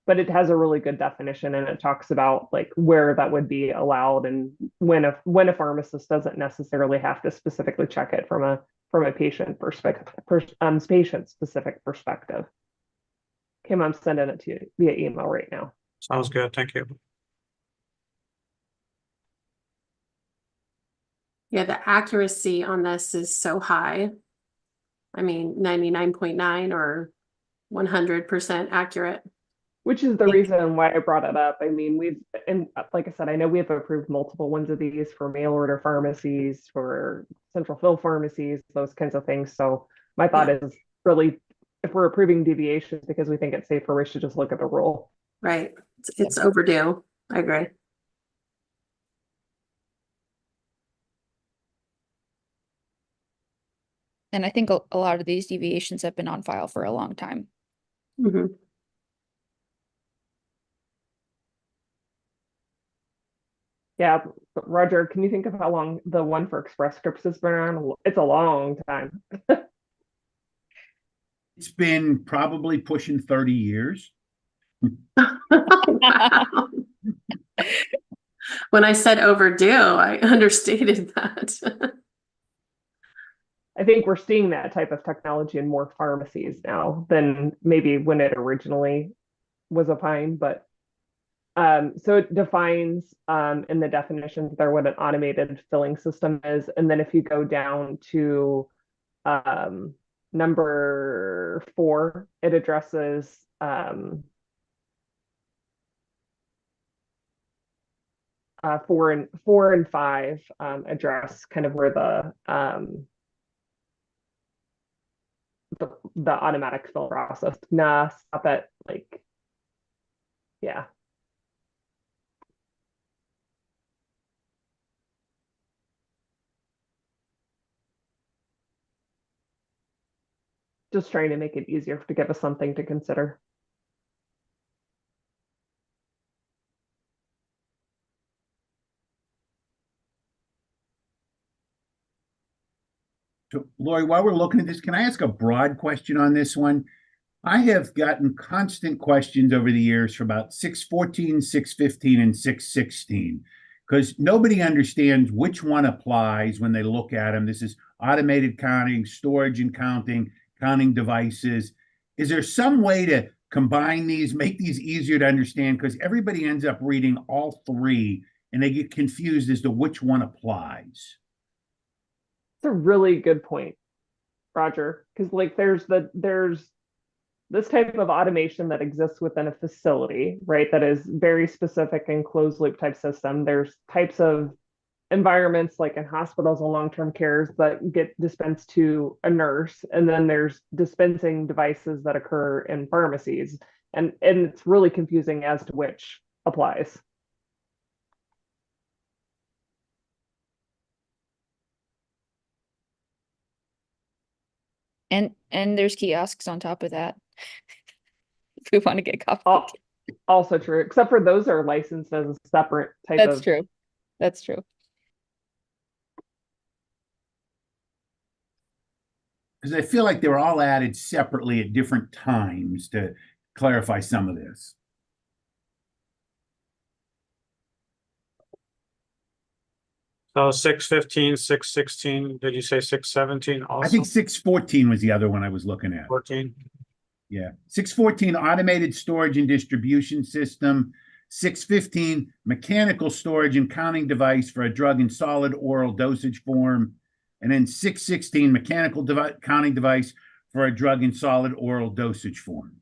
But it has a really good definition, and it talks about like where that would be allowed and when a pharmacist doesn't necessarily have to specifically check it from a patient perspective, patient specific perspective. Kim, I'm sending it to you via email right now. Sounds good. Thank you. Yeah, the accuracy on this is so high. I mean, 99.9 or 100% accurate. Which is the reason why I brought it up. I mean, and like I said, I know we have approved multiple ones of these for mail order pharmacies, for central fill pharmacies, those kinds of things. So my thought is really, if we're approving deviations because we think it's safer, we should just look at the rule. Right. It's overdue. I agree. And I think a lot of these deviations have been on file for a long time. Mhm. Yeah, but Roger, can you think of how long the one for Express Scripts has been around? It's a long time. It's been probably pushing 30 years. Wow. When I said overdue, I understated that. I think we're seeing that type of technology in more pharmacies now than maybe when it originally was opined, but so it defines in the definitions there what an automated filling system is. And then if you go down to number 4, it addresses 4 and 5 address kind of where the automatic fill process. Nah, stop it. Like, yeah. Just trying to make it easier to give us something to consider. So Lori, while we're looking at this, can I ask a broad question on this one? I have gotten constant questions over the years for about 614, 615, and 616, because nobody understands which one applies when they look at them. This is automated counting, storage and counting, counting devices. Is there some way to combine these, make these easier to understand? Because everybody ends up reading all three and they get confused as to which one applies. It's a really good point, Roger, because like there's this type of automation that exists within a facility, right? That is very specific and closed loop type system. There's types of environments like in hospitals and long-term cares that get dispensed to a nurse. And then there's dispensing devices that occur in pharmacies. And it's really confusing as to which applies. And there's kiosks on top of that. If we want to get coffee. Also true, except for those are licensed as a separate type That's of. true. That's true. Because I feel like they were all added separately at different times to clarify some of this. So 615, 616, did you say 617 also? I think 614 was the other one I was looking at. 14? Yeah. 614, automated storage and distribution system. 615, mechanical storage and counting device for a drug in solid oral dosage form. And then 616, mechanical counting device for a drug in solid oral dosage form.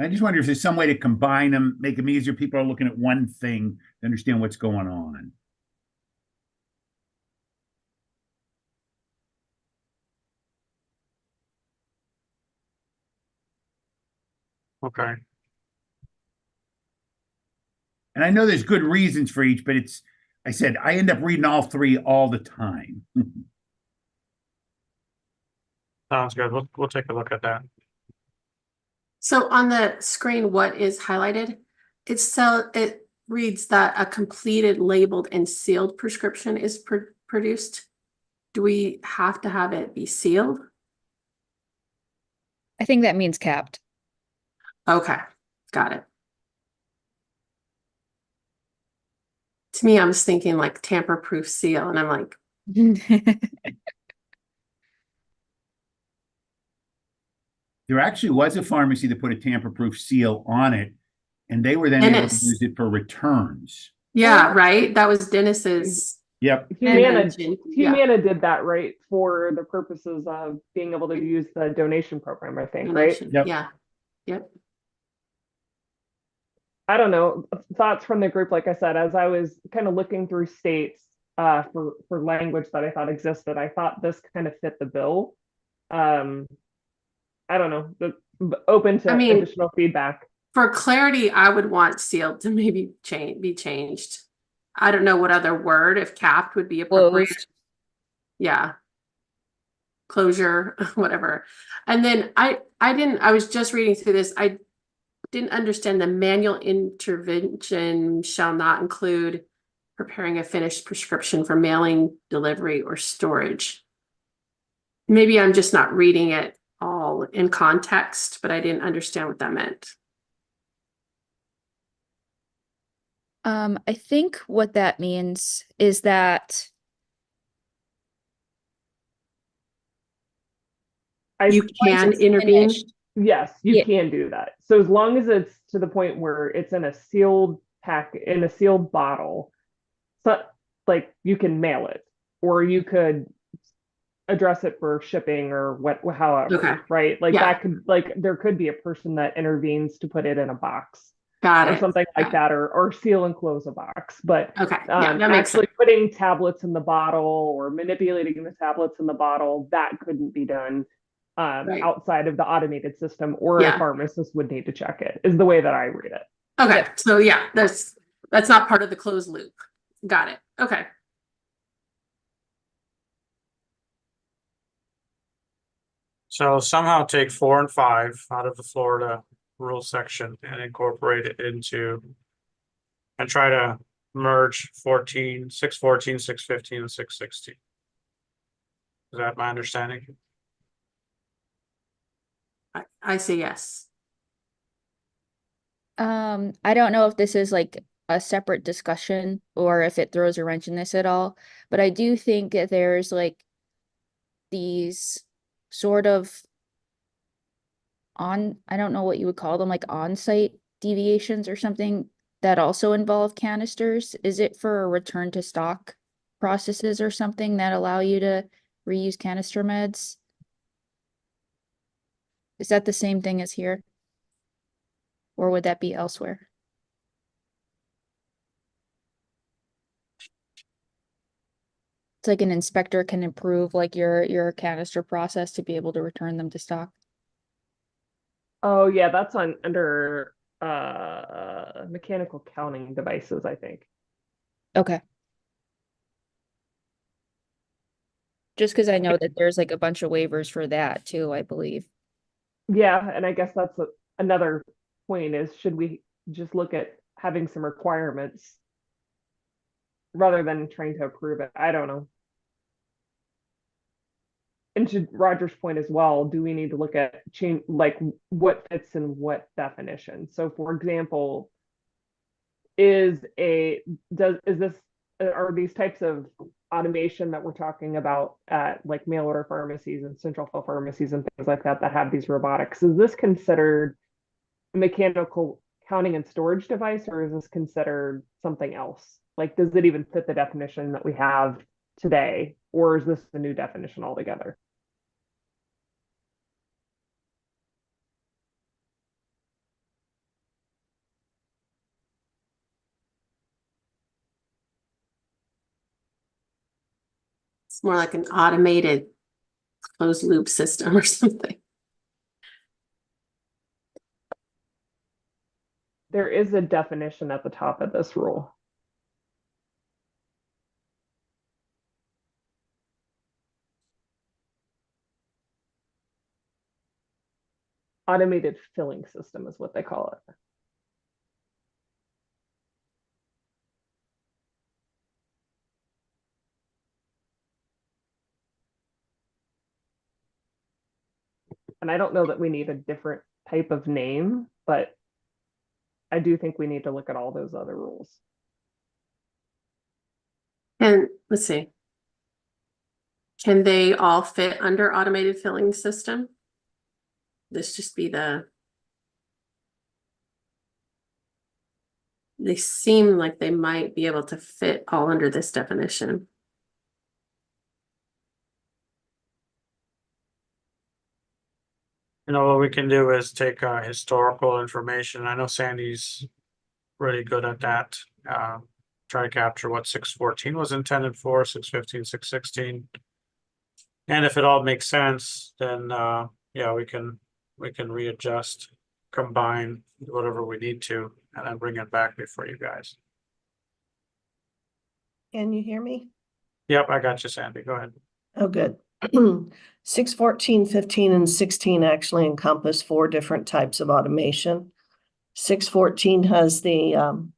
I just wonder if there's some way to combine them, make them easier. People are looking at one thing to understand what's going on. Okay. And I know there's good reasons for each, but I said, I end up reading all three all the time. Sounds good. We'll take a look at that. So on the screen, what is highlighted? It reads that a completed, labeled, and sealed prescription is produced. Do we have to have it be sealed? I think that means capped. Okay, got it. To me, I was thinking like tamper-proof seal, and I'm like, There actually was a pharmacy that put a tamper-proof seal on it, and they were then able to Dennis. use it for returns. yeah, right? That was Dennis's. Yep. Humana invention. Yeah. did that, right, for the purposes of being able to use the donation program, I think, right? Donation. Yep. Yeah, yep. I don't know, thoughts from the group, like I said, as I was kind of looking through states for language that I thought existed, I thought this kind of fit the bill. I don't know, open to I mean, additional feedback. For clarity, I would want sealed to maybe be changed. I don't know what other word, if capped would be appropriate. Closed. Yeah. Closure, whatever. And then I was just reading through this. I didn't understand the manual intervention shall not include preparing a finished prescription for mailing, delivery, or storage. Maybe I'm just not reading it all in context, but I didn't understand what that meant. I think what that means is that You can it's intervene. finished. Yes, you Yeah. can do that. So as long as it's to the point where it's in a sealed pack, in a sealed bottle, so like you can mail it, or you could address it for shipping or however, Okay. right? Like Yeah. that could, like, there could be a person that intervenes to put it in a box Got or it. something like Got it. that, or seal and close a box. But Okay. Yeah, that makes actually sense. putting tablets in the bottle or manipulating the tablets in the bottle, that couldn't be done Right. outside of the automated system, or Yeah. a pharmacist would need to check it, is the way that I read it. Okay. Yep. So yeah, that's not part of the closed loop. Got it. Okay. So somehow take 4 and 5 out of the Florida rule section and incorporate it into. And try to merge 14, 614, 615, and 616. Is that my understanding? I say yes. I don't know if this is like a separate discussion or if it throws a wrench in this at all, but I do think that there's like these sort of I don't know what you would call them, like on-site deviations or something that also involve canisters. Is it for return to stock processes or something that allow you to reuse canister meds? Is that the same thing as here? Or would that be elsewhere? It's like an inspector can improve like your canister process to be able to return them to stock. Oh yeah, that's under mechanical counting devices, I think. Okay. Just because I know that there's like a bunch of waivers for that too, I believe. Yeah, and I guess that's another point, is should we just look at having some requirements rather than trying to approve it? I don't know. And to Roger's point as well, do we need to look at change, like what fits in what definition? So for example, are these types of automation that we're talking about at like mail order pharmacies and central fill pharmacies and things like that have these robotics, is this considered a mechanical counting and storage device, or is this considered something else? Like, does it even fit the definition that we have today, or is this a new definition altogether? It's more like an automated closed loop system or something. There is a definition at the top of this rule. Automated filling system is what they call it. And I don't know that we need a different type of name, but I do think we need to look at all those other rules. And let's see. Can they all fit under automated filling system? This just be they seem like they might be able to fit all under this definition. You know, what we can do is take historical information. I know Sandy's really good at that. Try to capture what 614 was intended for, 615, 616. And if it all makes sense, then yeah, we can readjust. combine whatever we need to and then bring it back before you guys. Can you hear me? Yep, I got you, Sandy. Go ahead. Oh, good. 6, 14, 15, and 16 actually encompass 4 different types of automation. 614 has the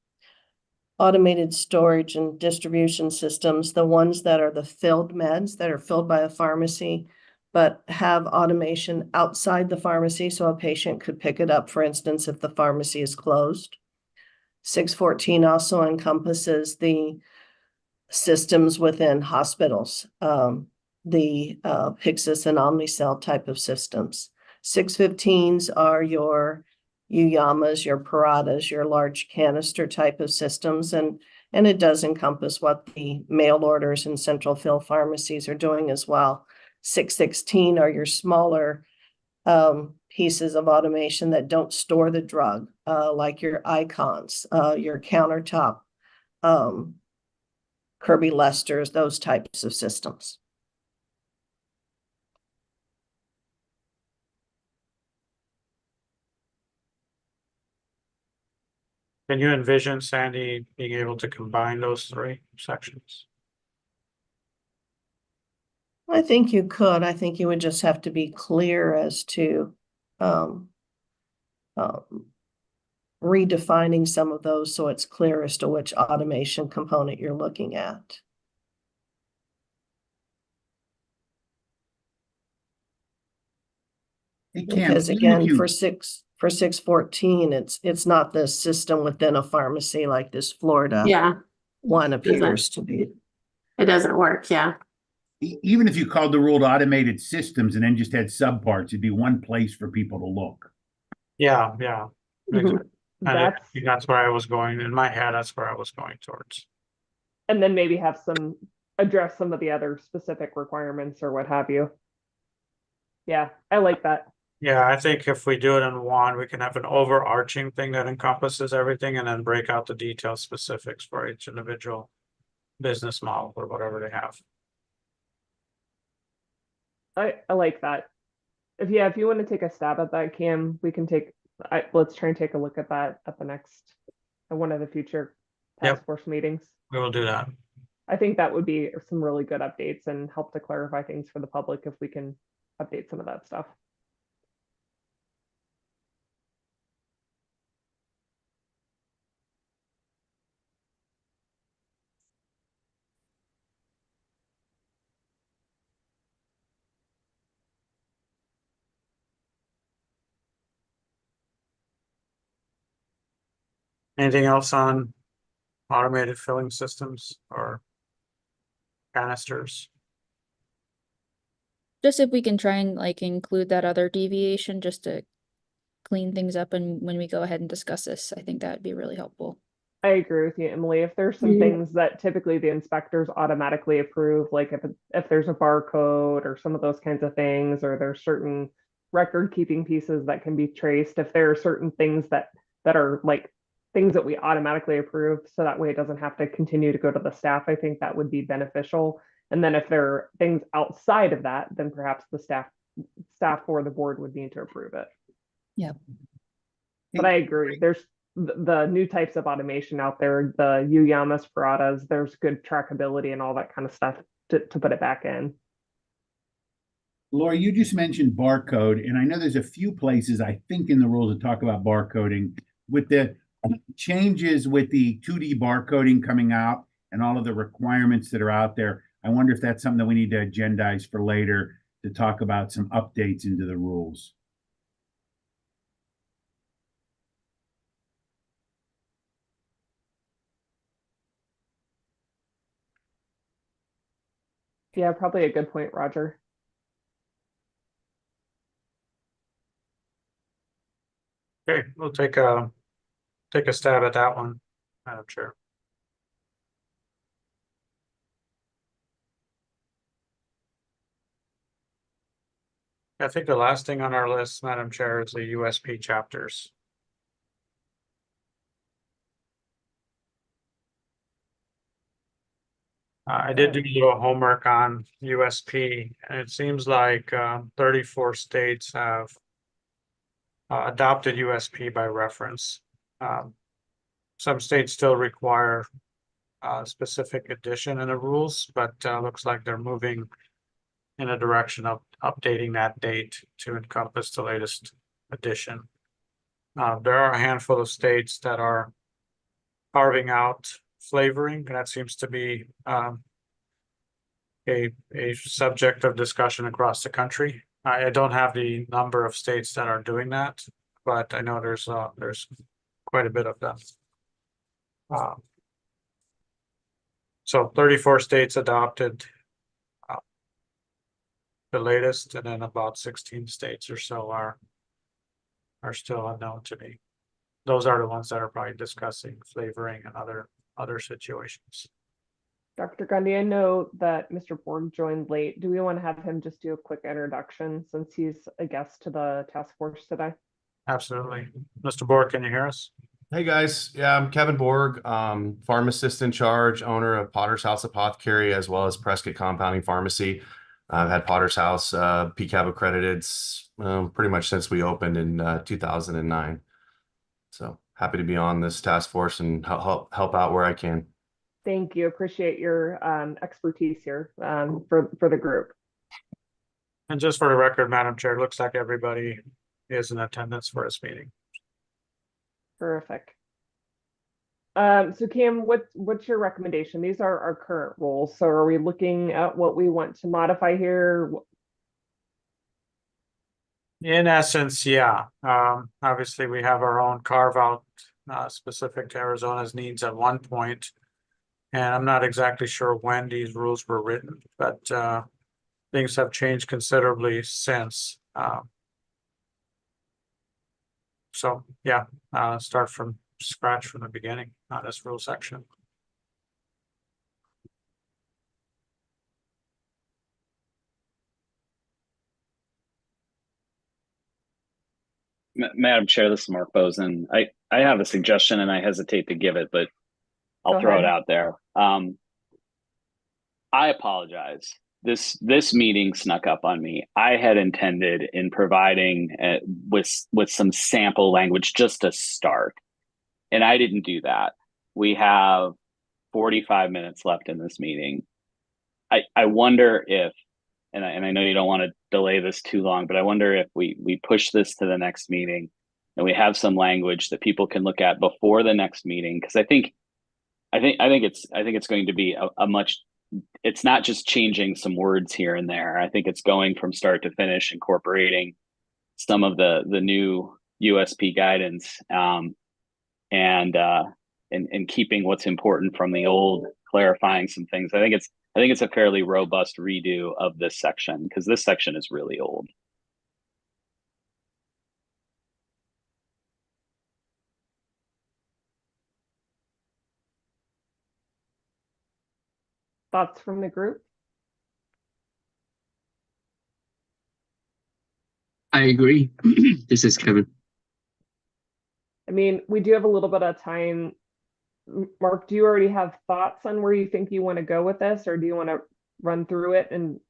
automated storage and distribution systems, the ones that are the filled meds that are filled by a pharmacy, but have automation outside the pharmacy so a patient could pick it up, for instance, if the pharmacy is closed. 614 also encompasses the systems within hospitals, the Pyxis and Omnicell type of systems. 615s are your Uyamas, your Paradas, your large canister type of systems, and it does encompass what the mail orders and central fill pharmacies are doing as well. 616 are your smaller pieces of automation that don't store the drug, like your icons, your countertop, Kirby Lester's, those types of systems. Can you envision, Sandy, being able to combine those 3 sections? I think you could. I think you would just have to be clear as to redefining some of those so it's clear as to which automation component you're looking at. Hey, Cam, Because even if again, you- for 614, it's not the system within a pharmacy like this Florida Yeah, one appears to be. it doesn't work. Yeah. even if you called the rule automated systems and then just had subparts, it'd be one place for people to look. Yeah. Mhm. And that's where I was going. In my head, that's where I was going towards. And then maybe have address some of the other specific requirements or what have you. Yeah, I like that. Yeah, I think if we do it in one, we can have an overarching thing that encompasses everything and then break out the detailed specifics for each individual business model or whatever they have. I like that. If you want to take a stab at that, Cam, we can let's try and take a look at that at one of the future task Yep. force meetings. We will do that. I think that would be some really good updates and help to clarify things for the public if we can update some of that stuff. Anything else on automated filling systems or canisters? Just if we can try and like include that other deviation just to clean things up, and when we go ahead and discuss this, I think that would be really helpful. I agree with you, Emily. If there's some things that typically the inspectors automatically approve, like if there's a barcode or some of those kinds of things, or there's certain record keeping pieces that can be traced, if there are certain things that are like things that we automatically approve, so that way it doesn't have to continue to go to the staff, I think that would be beneficial. And then if there are things outside of that, then perhaps the staff or the board would need to approve it. Yeah. But I agree. There's the new types of automation out there, the Uyamas, Paradas, there's good trackability and all that kind of stuff to put it back in. Laura, you just mentioned barcode, and I know there's a few places, I think, in the rules that talk about barcoding. With the changes with the 2D barcoding coming out and all of the requirements that are out there, I wonder if that's something that we need to agendize for later to talk about some updates into the rules. Yeah, probably a good point, Roger. Okay, we'll take a stab at that one, Madam Chair. I think the last thing on our list, Madam Chair, is the USP chapters. I did do a little homework on USP, and it seems like 34 states have adopted USP by reference. Some states still require specific addition in the rules, but looks like they're moving in a direction of updating that date to encompass the latest edition. There are a handful of states that are carving out flavoring. That seems to be a subject of discussion across the country. I don't have the number of states that are doing that, but I know there's quite a bit of them. So 34 states adopted the latest, and then about 16 states or so are still unknown to me. Those are the ones that are probably discussing flavoring and other situations. Dr. Gundy, I know that Mr. Borg joined late. Do we want to have him just do a quick introduction since he's a guest to the task force today? Absolutely. Mr. Borg, can you hear us? Hey guys, yeah, I'm Kevin Borg, pharmacist in charge, owner of Potter's House Apothecary, as well as Prescott Compounding Pharmacy. I've had Potter's House PCAB accredited pretty much since we opened in 2009. So happy to be on this task force and help out where I can. Thank you. Appreciate your expertise here for the group. And just for the record, Madam Chair, it looks like everybody is in attendance for this meeting. Terrific. So Cam, what's your recommendation? These are our current rules. So are we looking at what we want to modify here? In essence, yeah. Obviously, we have our own carve out specific to Arizona's needs at one point, and I'm not exactly sure when these rules were written, but things have changed considerably since. So yeah, start from scratch from the beginning on this rule section. Madam Chair, this is Mark Bozen. I have a suggestion and I hesitate to give it, but I'll Go throw ahead. it out there. I apologize. This meeting snuck up on me. I had intended in providing with some sample language just to start, and I didn't do that. We have 45 minutes left in this meeting. I wonder if, and I know you don't want to delay this too long, but I wonder if we push this to the next meeting and we have some language that people can look at before the next meeting, because I think it's going to be a much. It's not just changing some words here and there. I think it's going from start to finish, incorporating some of the new USP guidance, and keeping what's important from the old, clarifying some things. I think it's a fairly robust redo of this section, because this section is really old. Thoughts from the group? I agree. This is Kevin. I mean, we do have a little bit of time. Mark, do you already have thoughts on where you think you want to go with this, or do you want to run through it and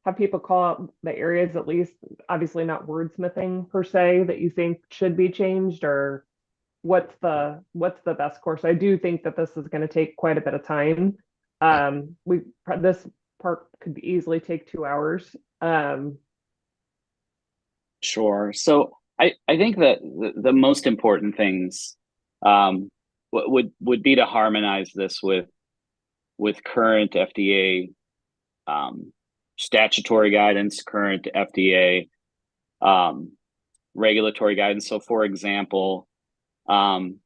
have people call out the areas, at least, obviously not wordsmithing per se, that you think should be changed, or what's the best course? I do think that this is going to take quite a bit of time. This part could easily take 2 hours. Sure. So I think that the most important things would be to harmonize this with current FDA statutory guidance, current FDA regulatory guidance. So, for example, when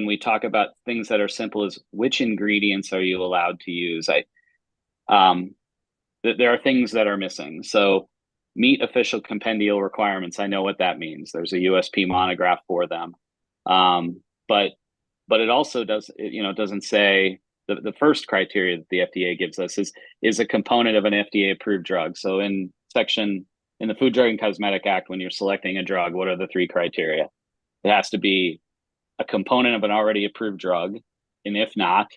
we talk about things that are simple as which ingredients are you allowed to use, there are things that are missing. So meet official compendial requirements. I know what that means. There's a USP monograph for them. But it also doesn't say the first criteria that the FDA gives us is a component of an FDA approved drug. So in the Food, Drug, and Cosmetic Act, when you're selecting a drug, what are the 3 criteria? It has to be a component of an already approved drug, and if not,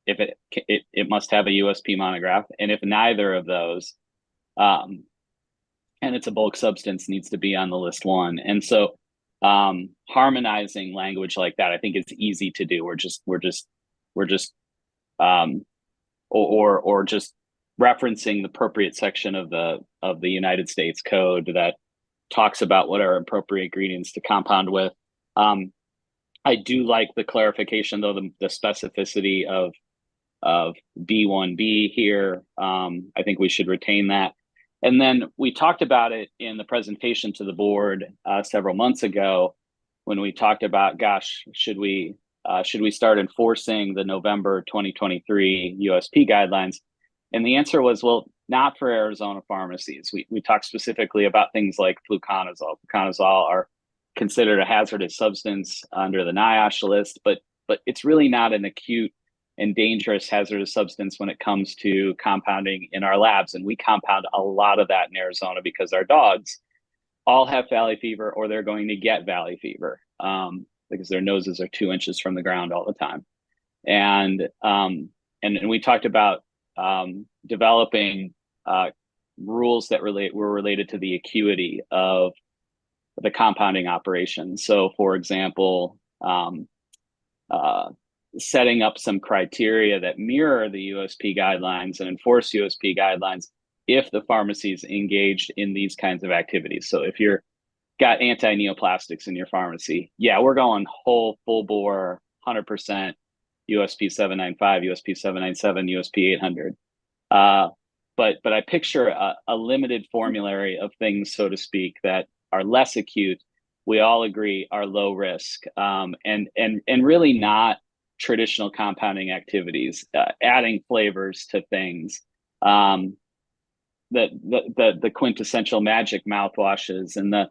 if it must have a USP monograph, and if neither of those, and it's a bulk substance, needs to be on the list one. And so harmonizing language like that, I think is easy to do. We're just or just referencing the appropriate section of the United States Code that talks about what are appropriate ingredients to compound with. I do like the clarification, though, the specificity of B1B here. I think we should retain that. And then we talked about it in the presentation to the board several months ago when we talked about, gosh, should we start enforcing the November 2023 USP guidelines? And the answer was, well, not for Arizona pharmacies. We talked specifically about things like fluconazole. Fluconazole are considered a hazardous substance under the NIOSH list, but it's really not an acute and dangerous hazardous substance when it comes to compounding in our labs. And we compound a lot of that in Arizona because our dogs all have valley fever, or they're going to get valley fever because their noses are 2 inches from the ground all the time. And we talked about developing rules that were related to the acuity of the compounding operation. So, for example, setting up some criteria that mirror the USP guidelines and enforce USP guidelines if the pharmacy is engaged in these kinds of activities. So if you're got anti-neoplastics in your pharmacy, yeah, we're going full bore, 100% USP 795, USP 797, USP 800. But I picture a limited formulary of things, so to speak, that are less acute. We all agree are low risk, and really not traditional compounding activities, adding flavors to things, the quintessential magic mouthwashes and the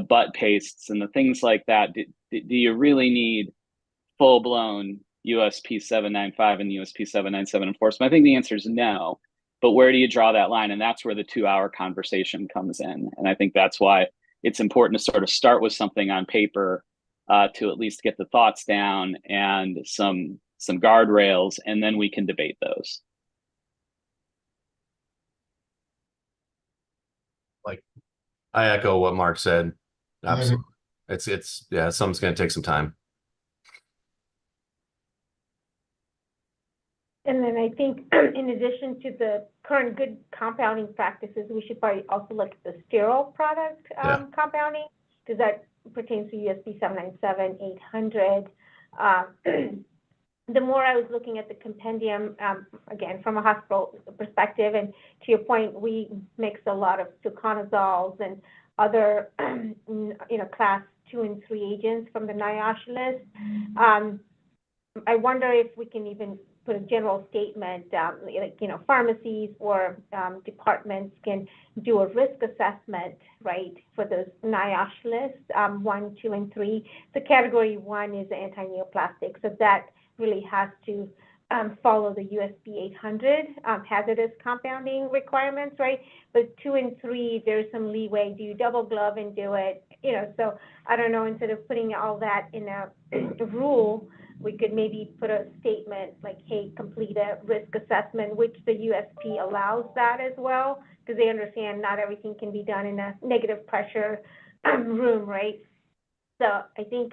butt pastes and the things like that. Do you really need full blown USP 795 and USP 797 enforcement? I think the answer is no. But where do you draw that line? And that's where the 2-hour conversation comes in. And I think that's why it's important to sort of start with something on paper to at least get the thoughts down and some guardrails, and then we can debate those. Like, I echo what Mark said. Absolutely. It's yeah, something's going to take some time. And then I think in addition to the current good compounding practices, we should probably also look at the sterile product compounding, because that pertains to USP 797, 800. The more I was looking at the compendium, again, from a hospital perspective, and to your point, we mix a lot of fluconazoles and other, class 2 and 3 agents from the NIOSH list. I wonder if we can even put a general statement, pharmacies or departments can do a risk assessment, right, for those NIOSH lists, 1, 2, and 3. So category 1 is anti-neoplastic, so that really has to follow the USP 800 hazardous compounding requirements, right? But 2 and 3, there's some leeway. Do you double glove and do it? So I don't know, instead of putting all that in a rule, we could maybe put a statement like, hey, complete a risk assessment, which the USP allows that as well, because they understand not everything can be done in a negative pressure room, right? So I think,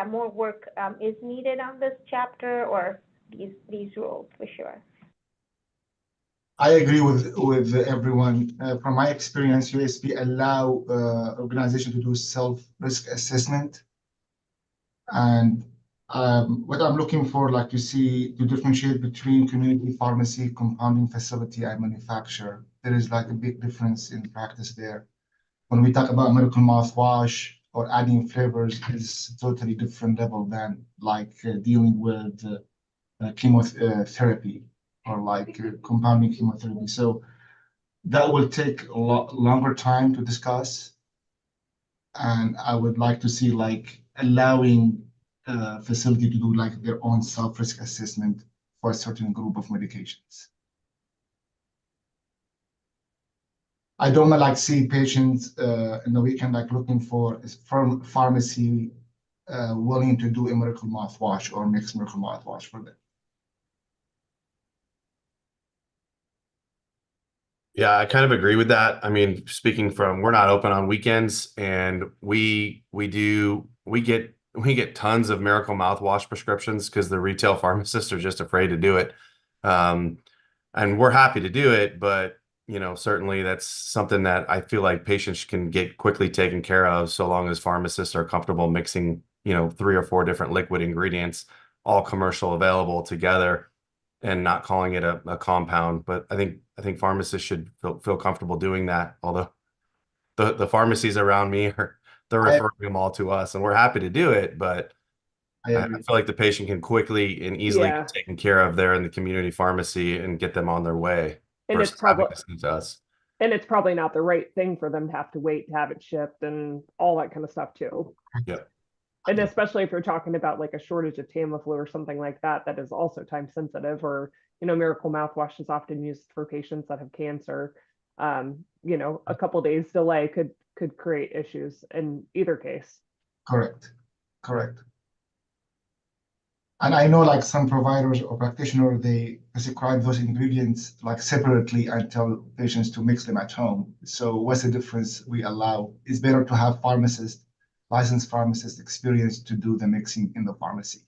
more work is needed on this chapter or these rules for sure. I agree with everyone. From my experience, USP allow organization to do self-risk assessment. And what I'm looking for, like you see, to differentiate between community pharmacy, compounding facility, and manufacturer. There is like a big difference in practice there. When we talk about miracle mouthwash or adding flavors, is totally different level than like dealing with chemotherapy or like compounding chemotherapy. So that will take a lot longer time to discuss. And I would like to see like allowing facility to do like their own self-risk assessment for a certain group of medications. I don't like see patients in the weekend like looking for a pharmacy willing to do a miracle mouthwash or mixed miracle mouthwash for them. Yeah, I kind of agree with that. I mean, speaking from, we're not open on weekends, and we get tons of Miracle mouthwash prescriptions because the retail pharmacists are just afraid to do it. Um, and we're happy to do it, but certainly that's something that I feel like patients can get quickly taken care of so long as pharmacists are comfortable mixing, 3 or 4 different liquid ingredients, all commercial available together, and not calling it a compound. But I think pharmacists should feel comfortable doing that. Although the pharmacies around me they're referring them all to us, and we're happy to do it. But I I agree. feel like the patient can quickly and easily Yeah. get taken care of there in the community pharmacy and get them on their way And it's versus having probably to send to us. and it's probably not the right thing for them to have to wait to have it shipped and all that kind of stuff too. Yep. And especially if you're talking about like a shortage of Tamiflu or something like that, that is also time sensitive, or, Miracle mouthwash is often used for patients that have cancer. A couple days delay could create issues in either case. Correct. And I know like some providers or practitioners, they prescribe those ingredients like separately and tell patients to mix them at home. So what's the difference we allow? It's better to have licensed pharmacists experience to do the mixing in the pharmacy.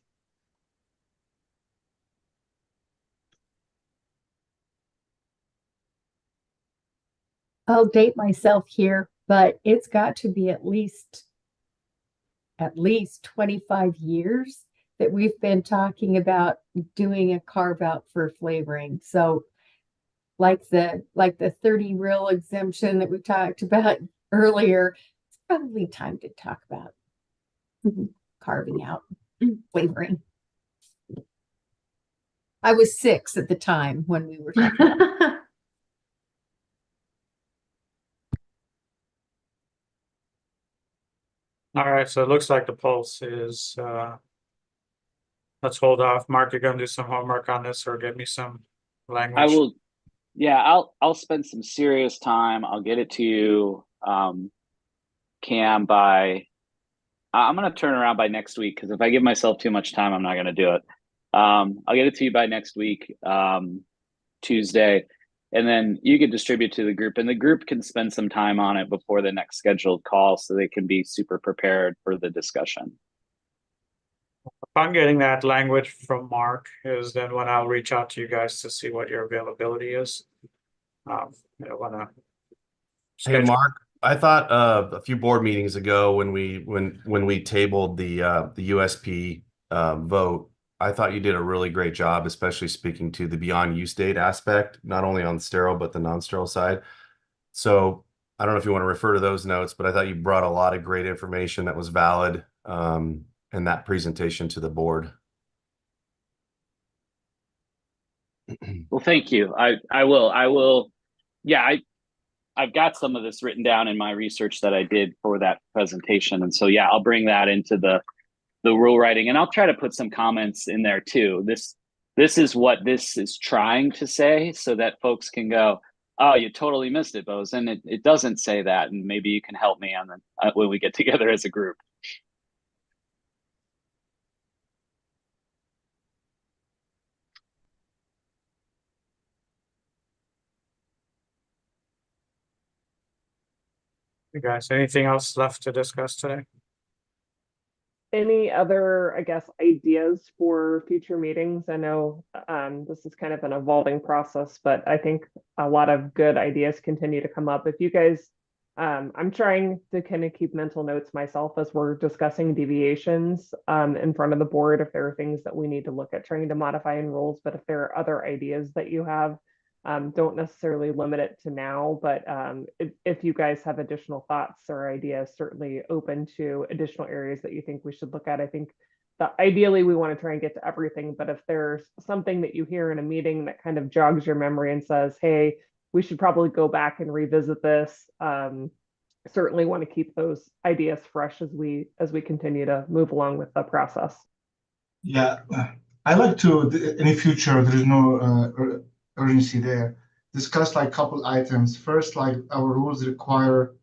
I'll date myself here, but it's got to be at least 25 years that we've been talking about doing a carve out for flavoring. So like the 30 real exemption that we talked about earlier, it's probably time to talk about carving out flavoring. I was 6 at the time when we were talking about All right, so it looks like the pulse is, let's hold off. Mark, you're gonna do some homework on this or get me some language. I will, yeah, I'll spend some serious time. I'll get it to you, Cam, I'm gonna turn around by next week, because if I give myself too much time, I'm not gonna do it. I'll get it to you by next week, Tuesday, and then you can distribute to the group, and the group can spend some time on it before the next scheduled call so they can be super prepared for the discussion. If I'm getting that language from Mark, is then when I'll reach out to you guys to see what your availability is. Wanna Hey, schedule. Mark, I thought a few board meetings ago when we tabled the USP vote, I thought you did a really great job, especially speaking to the beyond use date aspect, not only on sterile but the non-sterile side. So I don't know if you want to refer to those notes, but I thought you brought a lot of great information that was valid in that presentation to the board. Well, thank you. I will. Yeah, I've got some of this written down in my research that I did for that presentation. And so, yeah, I'll bring that into the rule writing, and I'll try to put some comments in there too. This is what this is trying to say, so that folks can go, oh, you totally missed it, Bozen. It doesn't say that. And maybe you can help me on when we get together as a group. You guys, anything else left to discuss today? Any other, I guess, ideas for future meetings? I know this is kind of an evolving process, but I think a lot of good ideas continue to come up. If you guys, I'm trying to kind of keep mental notes myself as we're discussing deviations in front of the board, if there are things that we need to look at trying to modify in rules, but if there are other ideas that you have, don't necessarily limit it to now, but if you guys have additional thoughts or ideas, certainly open to additional areas that you think we should look at. I think that ideally we want to try and get to everything, but if there's something that you hear in a meeting that kind of jogs your memory and says, hey, we should probably go back and revisit this, certainly want to keep those ideas fresh as we continue to move along with the process. Yeah, I like to, in the future, there is no urgency there. Discuss like couple items. First, like our rules require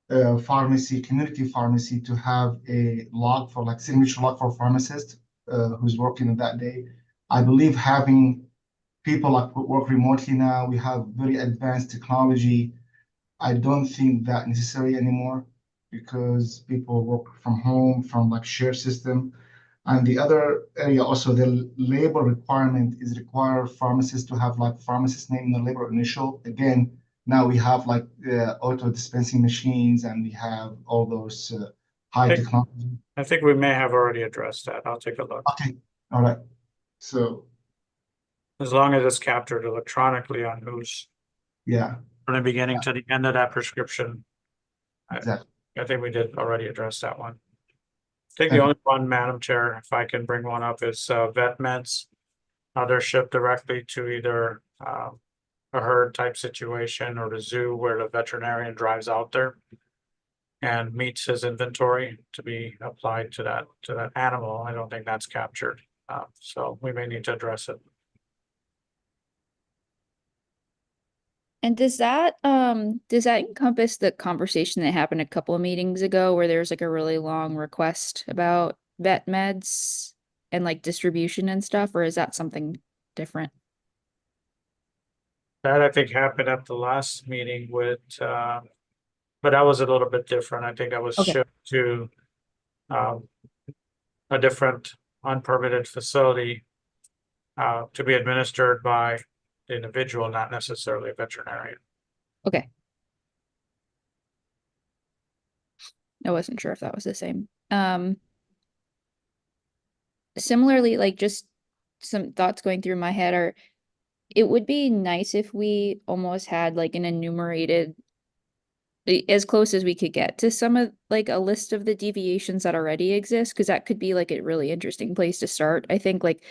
community pharmacy to have a log for like signature log for pharmacist who's working that day. I believe having people like work remotely now. We have very advanced technology. I don't think that necessary anymore because people work from home from like shared system. And the other area also, the labor requirement is require pharmacists to have like pharmacist name in the labor initial. Again, now we have like auto dispensing machines and we have all those high think- technology. I think we may have already addressed that. I'll take a look. Okay, all right. So As long as it's captured electronically on who's yeah, from the beginning to the end of that prescription. exactly. I think we did already address that one. I think the Okay. only one, Madam Chair, if I can bring one up, is vet meds. They're shipped directly to either a herd type situation or the zoo where the veterinarian drives out there and meets his inventory to be applied to that animal. I don't think that's captured. So we may need to address it. And does that encompass the conversation that happened a couple of meetings ago where there's like a really long request about vet meds and like distribution and stuff, or is that something different? That I think happened at the last meeting with, but that was a little bit different. I think that was Okay. shipped to a different unpermitted facility to be administered by the individual, not necessarily a veterinarian. Okay. I wasn't sure if that was the same. Similarly, like just some thoughts going through my head are, it would be nice if we almost had like an enumerated, as close as we could get to some of like a list of the deviations that already exist, because that could be like a really interesting place to start. I think like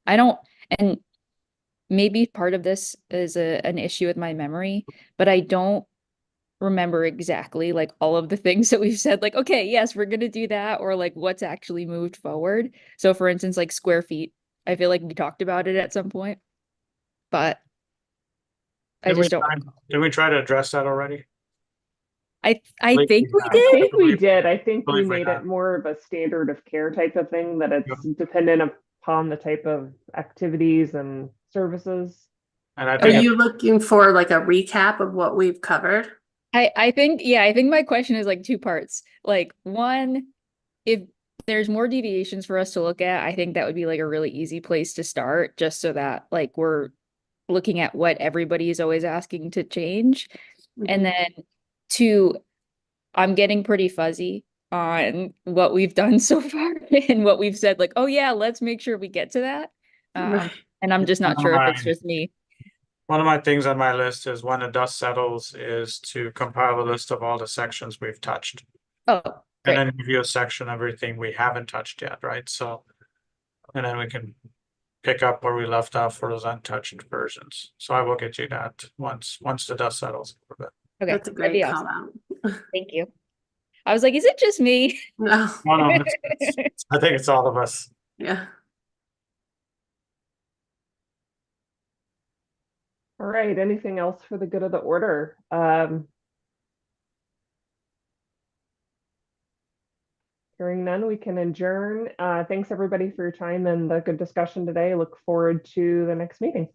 and maybe part of this is an issue with my memory, but I don't remember exactly like all of the things that we've said, like, okay, yes, we're gonna do that, or like what's actually moved forward. So for instance, like square feet, I feel like we talked about it at some point, but I Did we just don't. try- Did we try to address that already? I Believe think we we have. did. I think we believe- did. I think we believe we made have. it more of a standard of care type of thing, that it's dependent upon the type of activities and services. And I Are think you looking for like a recap of what we've covered? I think, yeah, I think my question is like two parts. Like one, if there's more deviations for us to look at, I think that would be like a really easy place to start, just so that like we're looking at what everybody is always asking to change. And then two, I'm getting pretty fuzzy on what we've done so far and what we've said, like, oh yeah, let's make sure we get to that. Right. And I'm just not sure if it's Right. just me. one of my things on my list is when the dust settles is to compile a list of all the sections we've touched. Oh, And great. then give you a section of everything we haven't touched yet, right? So, and then we can pick up where we left off for those untouched versions. So I will get you that once the dust settles a little bit. Okay, That's a that'd great be call awesome. out. Thank you. I was like, is it just me? No, No, I think it's all of us. yeah. All right, anything else for the good of the order? Hearing none, we can adjourn. Thanks everybody for your time and the good discussion today. Look forward to the next meeting.